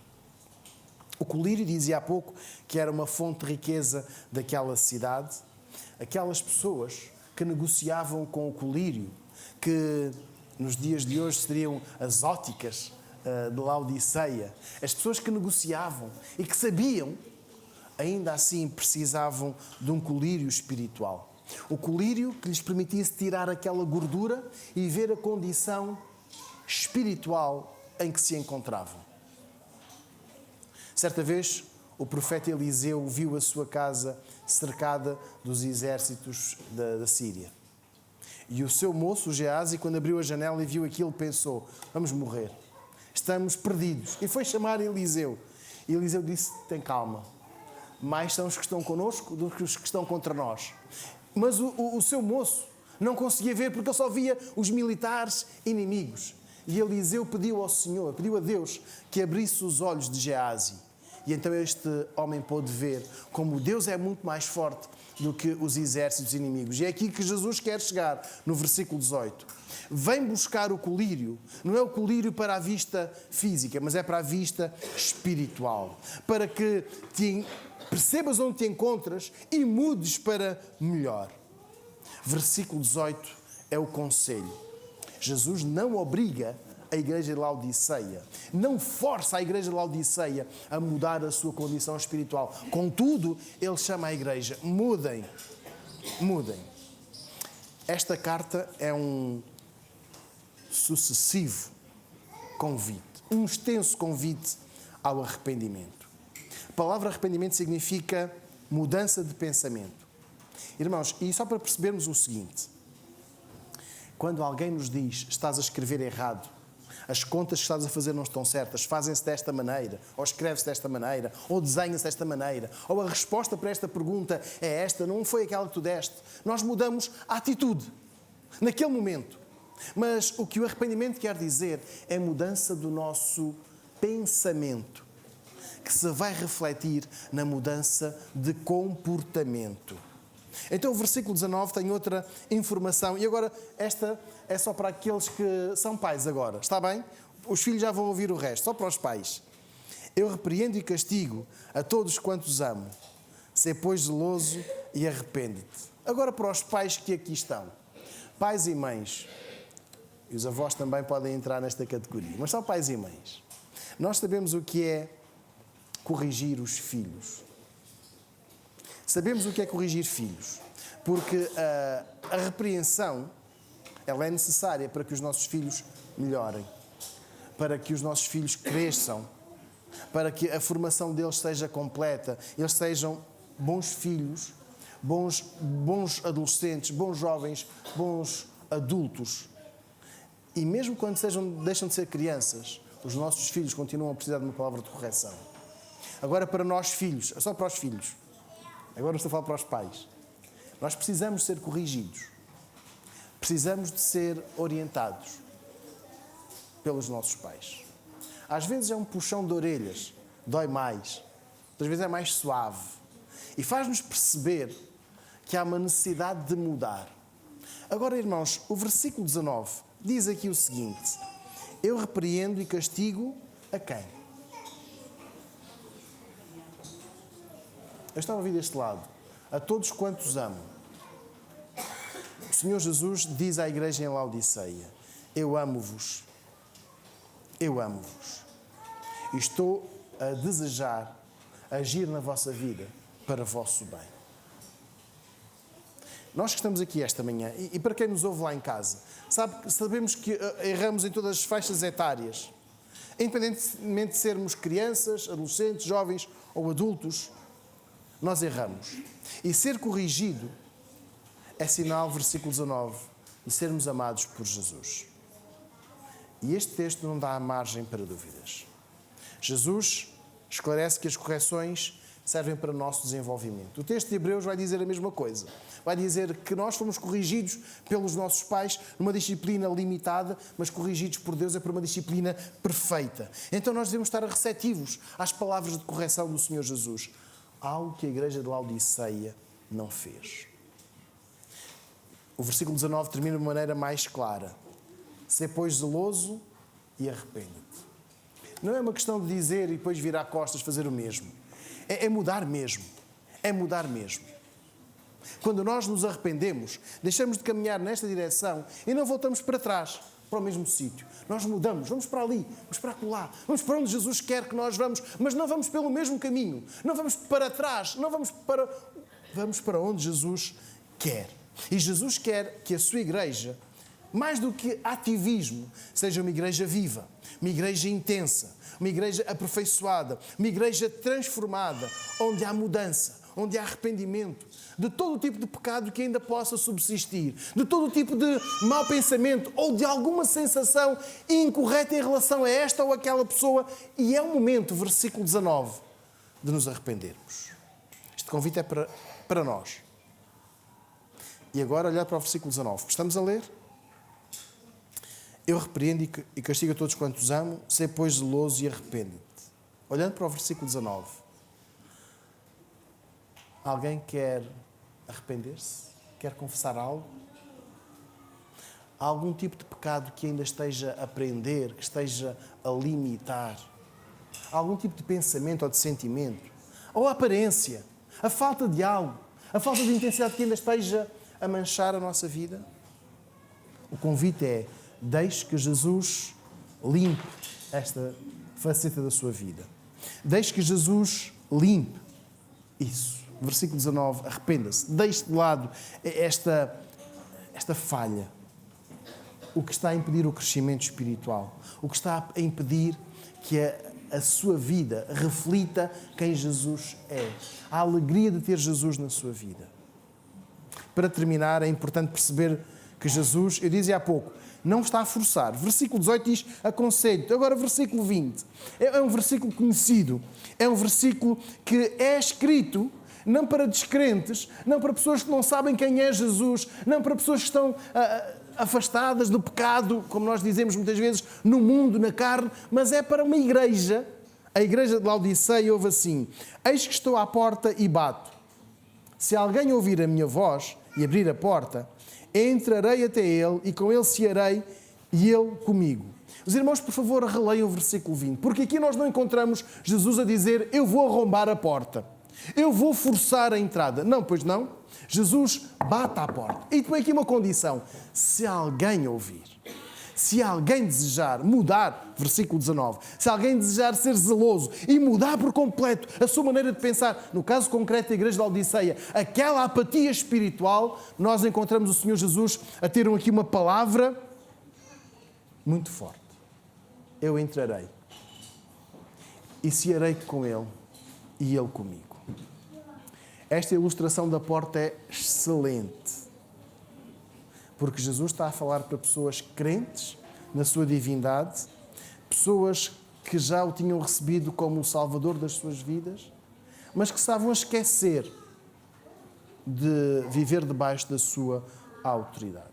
S1: O colírio dizia há pouco que era uma fonte de riqueza daquela cidade. Aquelas pessoas que negociavam com o colírio, que nos dias de hoje seriam as óticas de Laodiceia, as pessoas que negociavam e que sabiam, ainda assim precisavam de um colírio espiritual. O colírio que lhes permitisse tirar aquela gordura e ver a condição espiritual em que se encontravam. Certa vez, o profeta Eliseu viu a sua casa cercada dos exércitos da Síria. E o seu moço, Geazi, quando abriu a janela e viu aquilo, pensou: vamos morrer, estamos perdidos. E foi chamar Eliseu. E Eliseu disse: tem calma, mais são os que estão connosco do que os que estão contra nós. Mas o seu moço não conseguia ver porque ele só via os militares inimigos. E Eliseu pediu ao Senhor, pediu a Deus que abrisse os olhos de Geazi. E então este homem pôde ver como Deus é muito mais forte do que os exércitos inimigos. E é aqui que Jesus quer chegar, no versículo 18. Vem buscar o colírio. Não é o colírio para a vista física, mas é para a vista espiritual. Para que percebas onde te encontras e mudes para melhor. Versículo 18 é o conselho. Jesus não obriga a igreja de Laodiceia, não força a igreja de Laodiceia a mudar a sua condição espiritual. Contudo, ele chama a igreja: mudem, mudem. Esta carta é um sucessivo convite, um extenso convite ao arrependimento. A palavra arrependimento significa mudança de pensamento. Irmãos, e só para percebermos o seguinte: quando alguém nos diz estás a escrever errado, as contas que estás a fazer não estão certas, fazem-se desta maneira, ou escreve-se desta maneira, ou desenha-se desta maneira, ou a resposta para esta pergunta é esta, não foi aquela que tu deste. Nós mudamos a atitude, naquele momento. Mas o que o arrependimento quer dizer é mudança do nosso pensamento, que se vai refletir na mudança de comportamento. Então o versículo 19 tem outra informação. E agora, esta é só para aqueles que são pais agora. Está bem? Os filhos já vão ouvir o resto. Só para os pais. Eu repreendo e castigo a todos quantos amo. Sê, pois, zeloso e arrepende-te. Agora para os pais que aqui estão. Pais e mães. E os avós também podem entrar nesta categoria. Mas são pais e mães. Nós sabemos o que é corrigir os filhos. Sabemos o que é corrigir filhos, porque a repreensão, ela é necessária para que os nossos filhos melhorem, para que os nossos filhos cresçam, para que a formação deles seja completa, eles sejam bons filhos, bons adolescentes, bons jovens, bons adultos. E mesmo quando deixam de ser crianças, os nossos filhos continuam a precisar de uma palavra de correção. Agora para nós filhos, só para os filhos. Agora estou a falar para os pais. Nós precisamos ser corrigidos. Precisamos de ser orientados pelos nossos pais. Às vezes é um puxão de orelhas, dói mais. Outras vezes é mais suave. E faz-nos perceber que há uma necessidade de mudar. Agora, irmãos, o versículo 19 diz aqui o seguinte: eu repreendo e castigo a quem? Eu estava a ouvir deste lado. A todos quantos amo. O Senhor Jesus diz à igreja em Laodiceia: eu amo-vos. Eu amo-vos. E estou a desejar agir na vossa vida para vosso bem. Nós que estamos aqui esta manhã, e para quem nos ouve lá em casa, sabemos que erramos em todas as faixas etárias. Independentemente de sermos crianças, adolescentes, jovens ou adultos, nós erramos. E ser corrigido é sinal, versículo 19, de sermos amados por Jesus. E este texto não dá margem para dúvidas. Jesus esclarece que as correções servem para o nosso desenvolvimento. O texto de Hebreus vai dizer a mesma coisa. Vai dizer que nós fomos corrigidos pelos nossos pais numa disciplina limitada, mas corrigidos por Deus é por uma disciplina perfeita. Então nós devemos estar receptivos às palavras de correção do Senhor Jesus. Algo que a igreja de Laodiceia não fez. o versículo 19 termina de uma maneira mais clara. Sê, pois, zeloso e arrepende-te. Não é uma questão de dizer e depois virar costas fazer o mesmo. É mudar mesmo. É mudar mesmo. Quando nós nos arrependemos, deixamos de caminhar nesta direção e não voltamos para trás, para o mesmo sítio. Nós mudamos, vamos para ali, vamos para acolá, vamos para onde Jesus quer que nós vamos, mas não vamos pelo mesmo caminho, não vamos para trás, vamos para onde Jesus quer. E Jesus quer que a sua igreja, mais do que ativismo, seja uma igreja viva, uma igreja intensa, uma igreja aperfeiçoada, uma igreja transformada, onde há mudança, onde há arrependimento de todo o tipo de pecado que ainda possa subsistir, de todo o tipo de mau pensamento ou de alguma sensação incorreta em relação a esta ou aquela pessoa. E é o momento, versículo 19, de nos arrependermos. Este convite é para nós. E agora olhar para o versículo 19. Estamos a ler? Eu repreendo e castigo a todos quantos amo, sê, pois, zeloso e arrepende-te. Olhando para o versículo 19. Alguém quer arrepender-se? Quer confessar algo? Há algum tipo de pecado que ainda esteja a prender, que esteja a limitar? Há algum tipo de pensamento ou de sentimento? Ou a aparência? A falta de algo? A falta de intensidade que ainda esteja a manchar a nossa vida? O convite é: deixe que Jesus limpe esta faceta da sua vida. Deixe que Jesus limpe isso. Versículo 19, arrependa-se. Deixe de lado esta falha. O que está a impedir o crescimento espiritual. O que está a impedir que a sua vida reflita quem Jesus é. A alegria de ter Jesus na sua vida. Para terminar, é importante perceber que Jesus, eu dizia há pouco, não está a forçar. Versículo 18 diz: aconselho-te. Agora, versículo 20. É um versículo conhecido. É um versículo que é escrito não para descrentes, não para pessoas que não sabem quem é Jesus, não para pessoas que estão afastadas do pecado, como nós dizemos muitas vezes, no mundo, na carne, mas é para uma igreja. A igreja de Laodiceia ouve assim: eis que estou à porta e bato. Se alguém ouvir a minha voz e abrir a porta, entrarei até ele e com ele cearei e ele comigo. Os irmãos, por favor, releiam o versículo 20, porque aqui nós não encontramos Jesus a dizer: eu vou arrombar a porta, eu vou forçar a entrada. Não, pois não. Jesus bate à porta. E tem aqui uma condição: se alguém ouvir, se alguém desejar mudar, versículo 19, se alguém desejar ser zeloso e mudar por completo a sua maneira de pensar, no caso concreto da igreja de Laodiceia, aquela apatia espiritual, nós encontramos o Senhor Jesus a ter aqui uma palavra muito forte: eu entrarei e cearei com ele e ele comigo. Esta ilustração da porta é excelente, porque Jesus está a falar para pessoas crentes na sua divindade, pessoas que já o tinham recebido como o Salvador das suas vidas, mas que estavam a esquecer de viver debaixo da sua autoridade.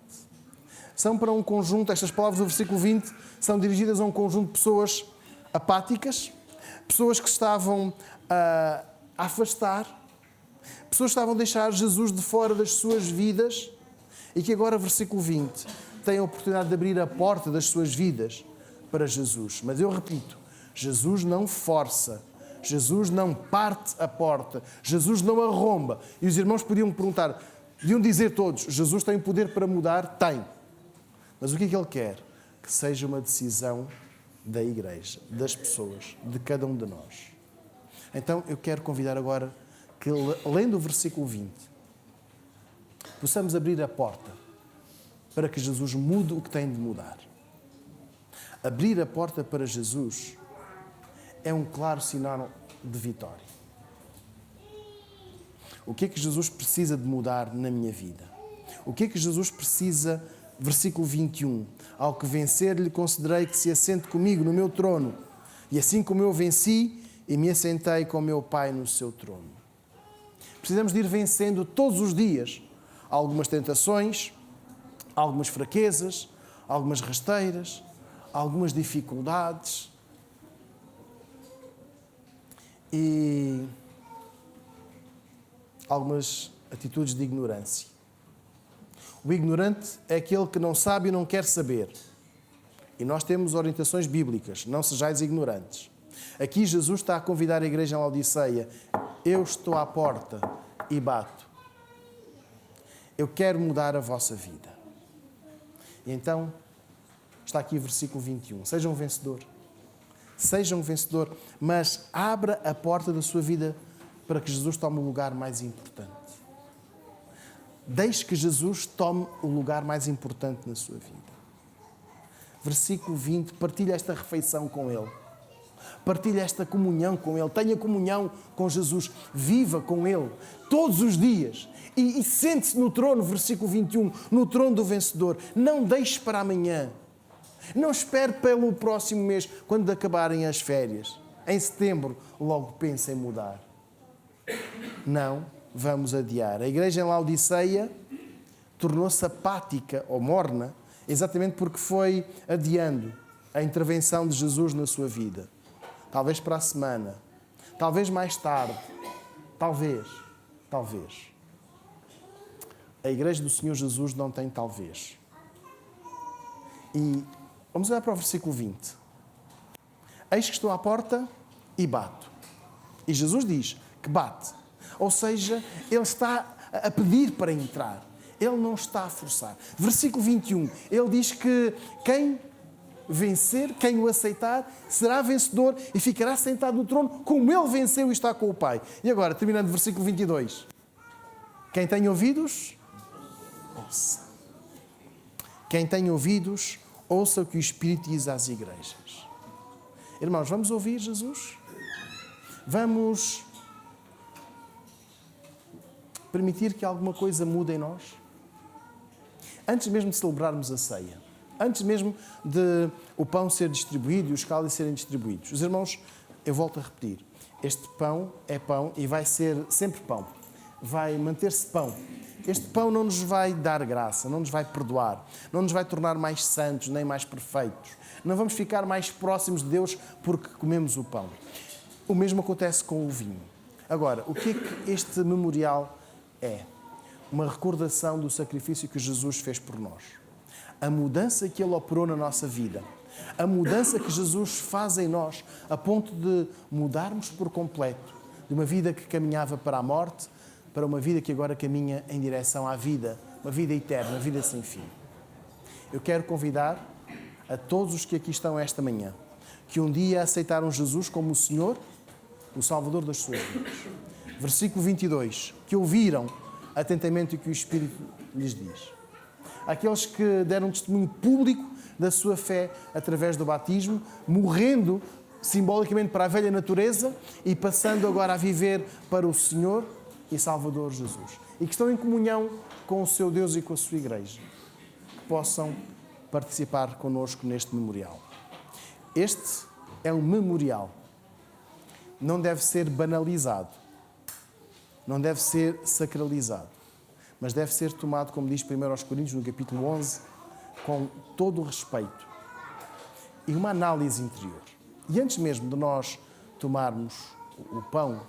S1: São para um conjunto, estas palavras do versículo 20, são dirigidas a um conjunto de pessoas apáticas, pessoas que estavam a afastar, pessoas que estavam a deixar Jesus de fora das suas vidas e que agora, versículo 20, têm a oportunidade de abrir a porta das suas vidas para Jesus. Mas eu repito, Jesus não força, Jesus não parte a porta, Jesus não arromba. E os irmãos podiam perguntar, podiam dizer todos: Jesus tem poder para mudar? Tem. Mas o que é que Ele quer? Que seja uma decisão da igreja, das pessoas, de cada um de nós. Então eu quero convidar agora que, lendo o versículo 20, possamos abrir a porta para que Jesus mude o que tem de mudar. Abrir a porta para Jesus é um claro sinal de vitória. O que é que Jesus precisa de mudar na minha vida? O que é que Jesus precisa, versículo 21, ao que vencer lhe concederei que se assente comigo no meu trono, e assim como eu venci e me assentei com meu Pai no seu trono. Precisamos de ir vencendo todos os dias algumas tentações, algumas fraquezas, algumas rasteiras, algumas dificuldades e algumas atitudes de ignorância. O ignorante é aquele que não sabe e não quer saber. E nós temos orientações bíblicas, não sejais ignorantes. Aqui Jesus está a convidar a igreja em Laodiceia. Eu estou à porta e bato. Eu quero mudar a vossa vida. E então, está aqui o versículo 21. Seja um vencedor. Seja um vencedor, mas abra a porta da sua vida para que Jesus tome o lugar mais importante. Deixe que Jesus tome o lugar mais importante na sua vida. Versículo 20, partilha esta refeição com Ele. Partilha esta comunhão com Ele. Tenha comunhão com Jesus. Viva com Ele todos os dias. E sente-se no trono, versículo 21, no trono do vencedor. Não deixe para amanhã. Não espere pelo próximo mês, quando acabarem as férias. Em setembro, logo pense em mudar. Não vamos adiar. A igreja em Laodiceia tornou-se apática ou morna, exatamente porque foi adiando a intervenção de Jesus na sua vida. Talvez para a semana, talvez mais tarde, talvez. A igreja do Senhor Jesus não tem talvez. E vamos olhar para o versículo 20. Eis que estou à porta e bato. E Jesus diz que bate. Ou seja, Ele está a pedir para entrar. Ele não está a forçar. Versículo 21. Ele diz que quem vencer, quem o aceitar, será vencedor e ficará sentado no trono como Ele venceu e está com o Pai. E agora, terminando o versículo 22. Quem tem ouvidos, ouça. Quem tem ouvidos, ouça o que o Espírito diz às igrejas. Irmãos, vamos ouvir Jesus? Vamos permitir que alguma coisa mude em nós? Antes mesmo de celebrarmos a ceia, antes mesmo de o pão ser distribuído e os cálices serem distribuídos. Os irmãos, eu volto a repetir, este pão é pão e vai ser sempre pão. Vai manter-se pão. Este pão não nos vai dar graça, não nos vai perdoar, não nos vai tornar mais santos nem mais perfeitos. Não vamos ficar mais próximos de Deus porque comemos o pão. O mesmo acontece com o vinho. Agora, o que é que este memorial é? Uma recordação do sacrifício que Jesus fez por nós. A mudança que Ele operou na nossa vida. A mudança que Jesus faz em nós a ponto de mudarmos por completo de uma vida que caminhava para a morte para uma vida que agora caminha em direção à vida, uma vida eterna, uma vida sem fim. Eu quero convidar a todos os que aqui estão esta manhã, que um dia aceitaram Jesus como o Senhor, o Salvador das suas vidas. Versículo 22, que ouviram atentamente o que o Espírito lhes diz. Aqueles que deram testemunho público da sua fé através do batismo, morrendo simbolicamente para a velha natureza e passando agora a viver para o Senhor e Salvador Jesus. E que estão em comunhão com o seu Deus e com a sua igreja. Que possam participar connosco neste memorial. Este é um memorial. Não deve ser banalizado. Não deve ser sacralizado. Mas deve ser tomado, como diz 1 Coríntios, no capítulo 11, com todo o respeito e uma análise interior. E antes mesmo de nós tomarmos o pão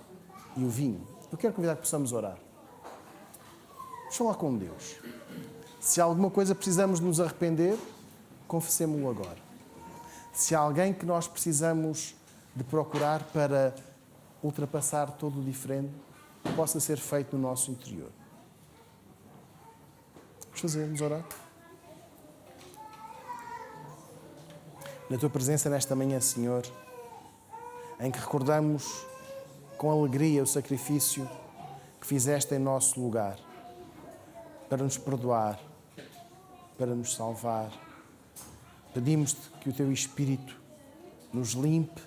S1: e o vinho, eu quero convidar que possamos orar. Vamos falar com Deus. Se há alguma coisa precisamos de nos arrepender, confessemo-lo agora. Se há alguém que nós precisamos de procurar para ultrapassar todo o diferente, possa ser feito no nosso interior. Vamos orar. Na Tua presença nesta manhã, Senhor, em que recordamos com alegria o sacrifício que fizeste em nosso lugar, para nos perdoar, para nos salvar. Pedimos-te que o Teu Espírito nos limpe,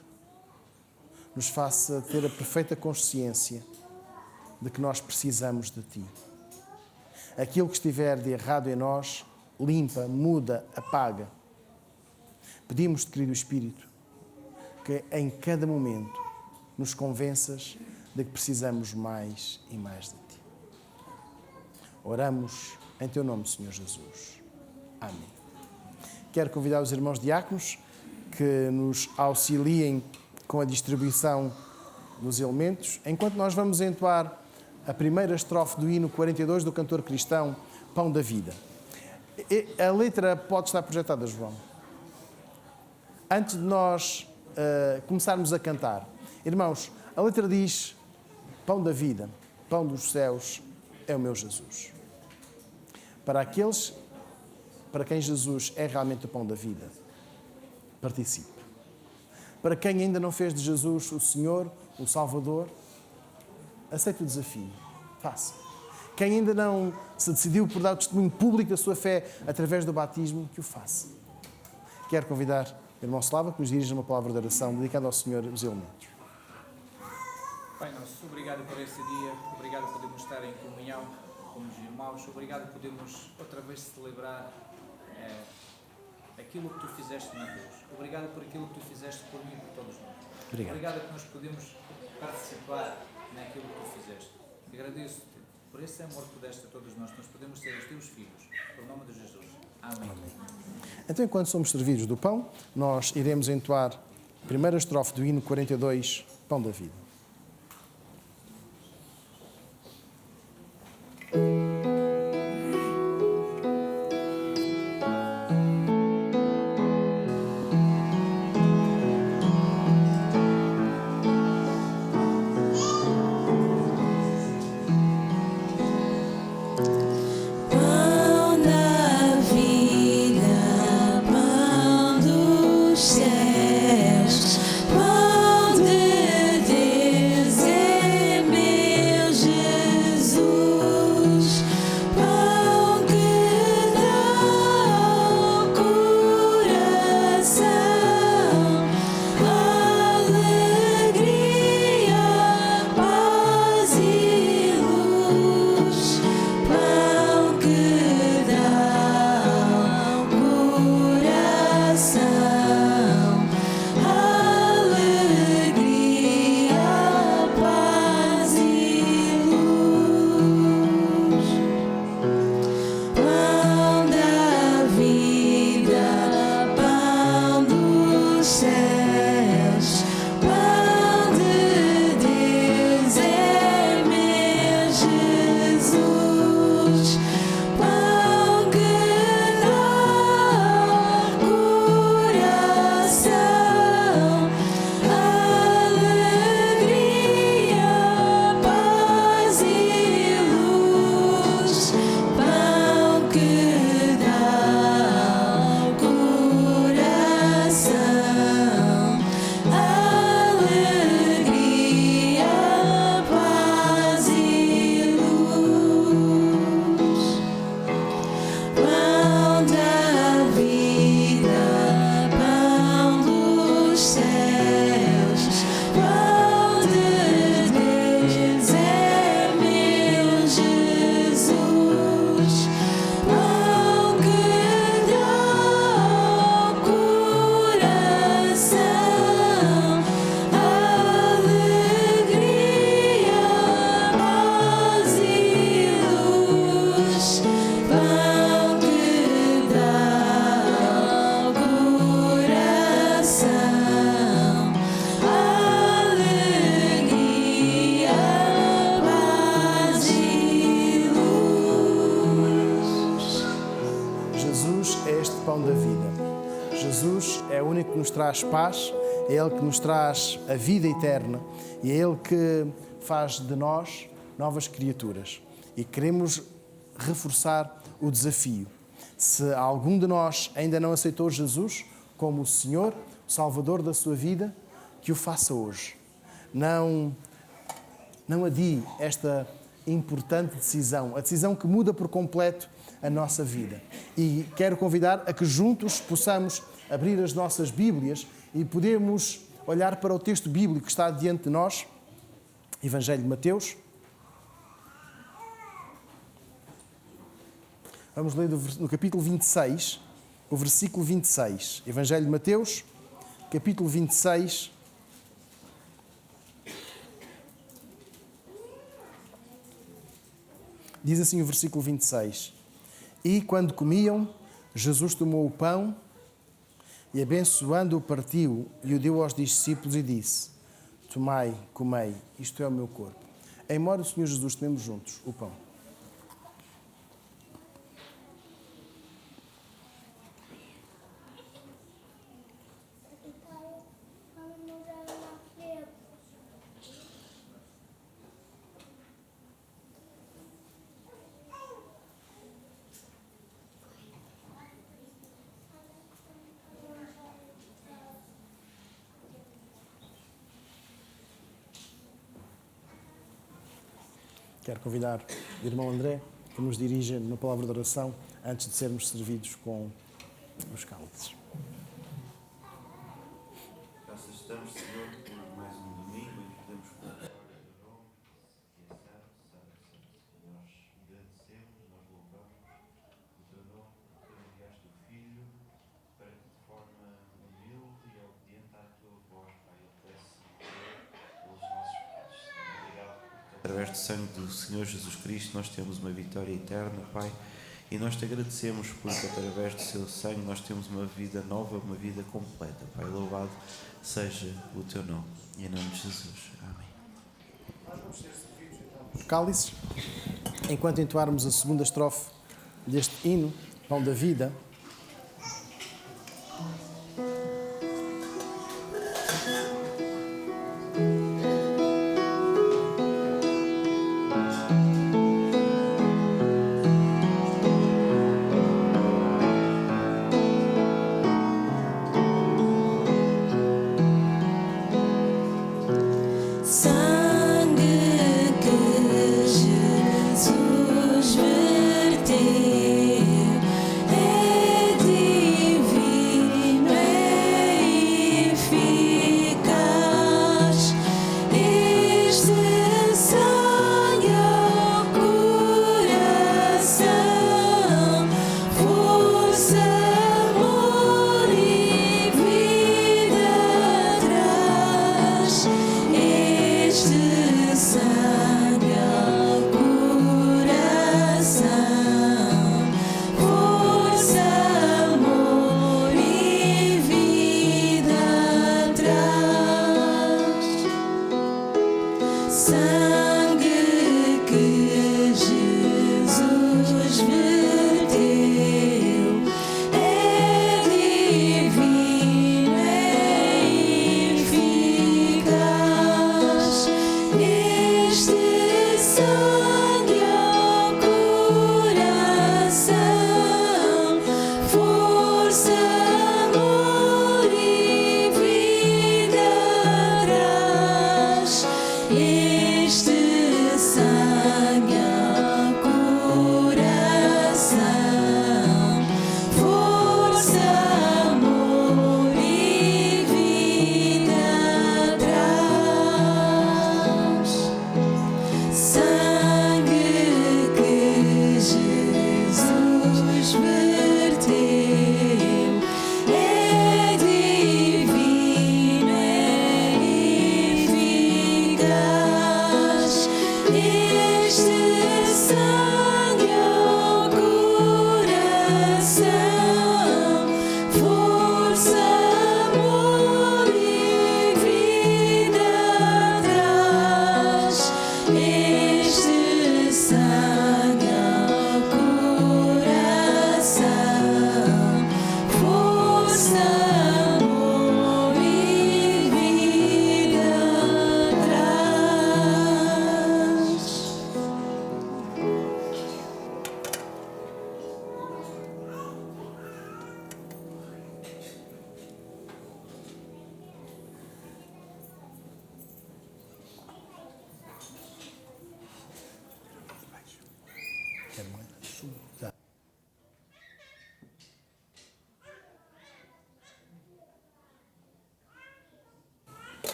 S1: nos faça ter a perfeita consciência de que nós precisamos de Ti. Aquilo que estiver de errado em nós, limpa, muda, apaga. Pedimos-te, querido Espírito, que em cada momento nos convenças de que precisamos mais e mais de Ti. Oramos em Teu nome, Senhor Jesus. Amém. Quero convidar os irmãos diáconos que nos auxiliem com a distribuição dos elementos, enquanto nós vamos entoar a primeira estrofe do hino 42 do cantor cristão Pão da Vida. A letra pode estar projetada, João. Antes de nós começarmos a cantar, irmãos, a letra diz: pão da vida, pão dos céus é o meu Jesus. Para aqueles para quem Jesus é realmente o pão da vida, participe. Para quem ainda não fez de Jesus o Senhor, o Salvador, aceite o desafio, faça. Quem ainda não se decidiu por dar o testemunho público da sua fé através do batismo, que o faça. Quero convidar o irmão Slava que nos dirija uma palavra de oração dedicada ao Senhor os elementos.
S5: Pai nosso, obrigado por esse dia, obrigado por podermos estar em comunhão com os irmãos, obrigado por podermos outra vez celebrar aquilo que tu fizeste na cruz. Obrigado por aquilo que tu fizeste por mim e por todos nós. Obrigado que nós podemos participar naquilo que tu fizeste. Agradeço-te por esse amor que deste a todos nós podemos ser os teus filhos. Por nome de Jesus. Amém.
S1: Então, enquanto somos servidos do pão, nós iremos entoar a primeira estrofe do hino 42, Pão da Vida. Traz paz, é Ele que nos traz a vida eterna e é Ele que faz de nós novas criaturas. E queremos reforçar o desafio. Se algum de nós ainda não aceitou Jesus como o Senhor, o Salvador da sua vida, que o faça hoje. Não adie esta importante decisão, a decisão que muda por completo a nossa vida. E quero convidar a que juntos possamos abrir as nossas Bíblias e podemos olhar para o texto bíblico que está diante de nós, Evangelho de Mateus. Vamos ler no capítulo 26, o versículo 26. Evangelho de Mateus, capítulo 26. Diz assim o versículo 26. E quando comiam, Jesus tomou o pão e, abençoando-o, partiu e o deu aos discípulos e disse: tomai, comei, isto é o meu corpo. Em memória do Senhor Jesus, tomemos juntos o pão. Quero convidar o irmão André que nos dirija numa palavra de oração antes de sermos servidos com os cálices.
S6: Graças estamos, Senhor, por mais um domingo em que podemos colocar o teu nome, que é santo, santo, santo. Nós agradecemos, nós louvamos o teu nome, porque tu enviaste o Filho para que de forma humilde e obediente à tua voz, Pai, ele pudesse morrer pelos nossos pecados. Obrigado, porque através do sangue do Senhor Jesus Cristo nós temos uma vitória eterna, Pai. E nós te agradecemos porque através do seu sangue nós temos uma vida nova, uma vida completa. Pai, louvado seja o teu nome. Em nome de Jesus. Amém.
S1: Os cálices, enquanto entoarmos a segunda estrofe deste hino, Pão da Vida.
S3: Sangue que Jesus verteu é divino, é eficaz. Este sangue ao coração, força, amor e vida traz. Este sangue ao coração, força, amor e vida traz. Sangue que Jesus verteu é divino, é eficaz. Este sangue ao coração, força, amor e vida traz. Este sangue ao coração, força, amor e vida traz. Sangue que Jesus verteu é divino, é eficaz. Este sangue ao coração, força, amor e vida traz. Este sangue ao coração, força, amor e vida traz.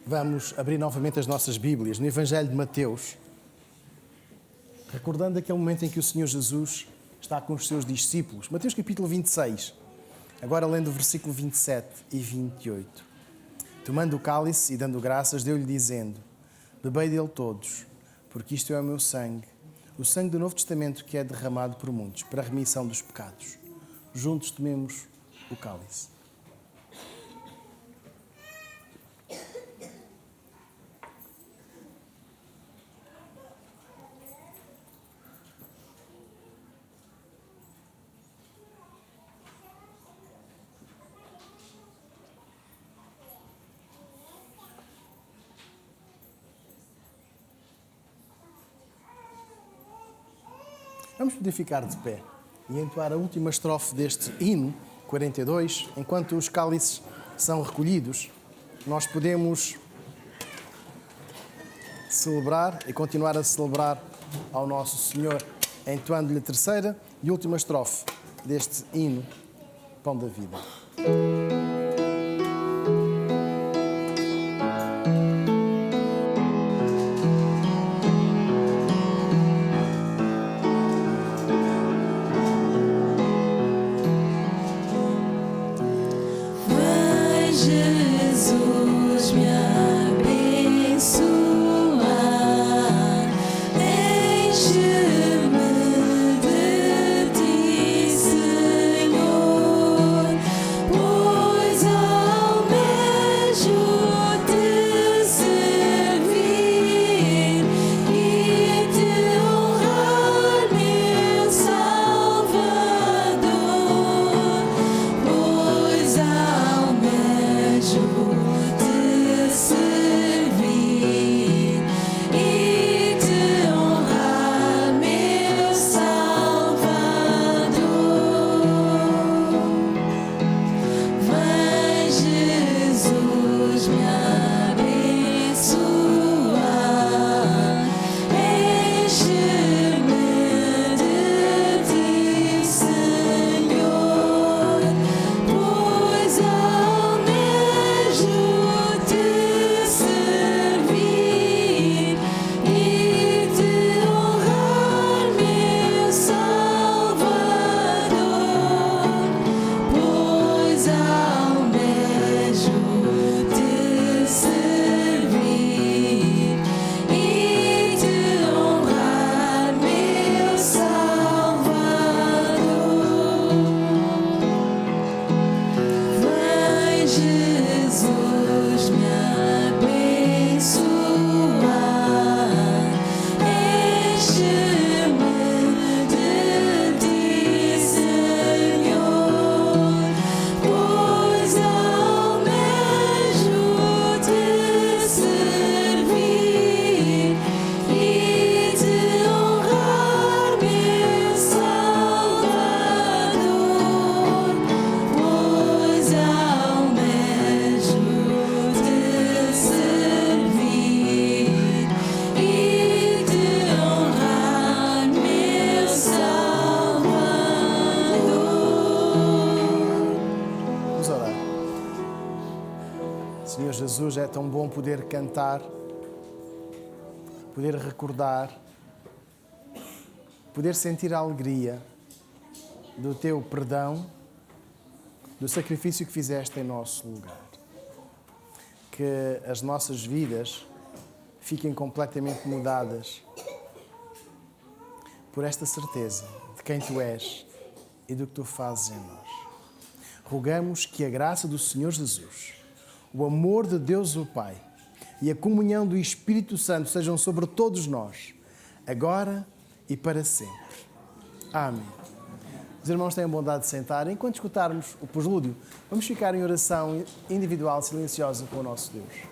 S1: Vamos abrir novamente as nossas Bíblias no Evangelho de Mateus, recordando aquele momento em que o Senhor Jesus está com os seus discípulos. Mateus capítulo 26, agora lendo o versículo 27 e 28. Tomando o cálice e dando graças, deu-lhe dizendo: bebei dele todos, porque isto é o meu sangue, o sangue do Novo Testamento que é derramado por muitos para a remissão dos pecados. Juntos tomemos o cálice. Vamos poder ficar de pé e entoar a última estrofe deste hino 42, enquanto os cálices são recolhidos, nós podemos celebrar e continuar a celebrar ao nosso Senhor, entoando-lhe a terceira e última estrofe deste hino, Pão da Vida.
S3: Vai, Jesus, me abençoar, enche-me de ti, Senhor, pois almejo te servir e te honrar, meu Salvador, pois almejo te servir e te honrar, meu Salvador. Vai, Jesus, me abençoar, enche-me de ti, Senhor, pois almejo te servir e te honrar, meu Salvador, pois almejo te servir e te honrar, meu Salvador. Vai, Jesus, me abençoar, enche-me de ti, Senhor, pois almejo te servir e te honrar, meu Salvador, pois almejo te servir e te honrar, meu Salvador.
S1: Vamos orar. Senhor Jesus, é tão bom poder cantar, poder recordar, poder sentir a alegria do Teu perdão, do sacrifício que fizeste em nosso lugar. Que as nossas vidas fiquem completamente mudadas por esta certeza de quem Tu és e do que Tu fazes em nós. Rogamos que a graça do Senhor Jesus, o amor de Deus o Pai e a comunhão do Espírito Santo sejam sobre todos nós, agora e para sempre. Amém. Os irmãos têm a bondade de sentar. Enquanto escutarmos o preslúdio, vamos ficar em oração individual, silenciosa com o nosso Deus.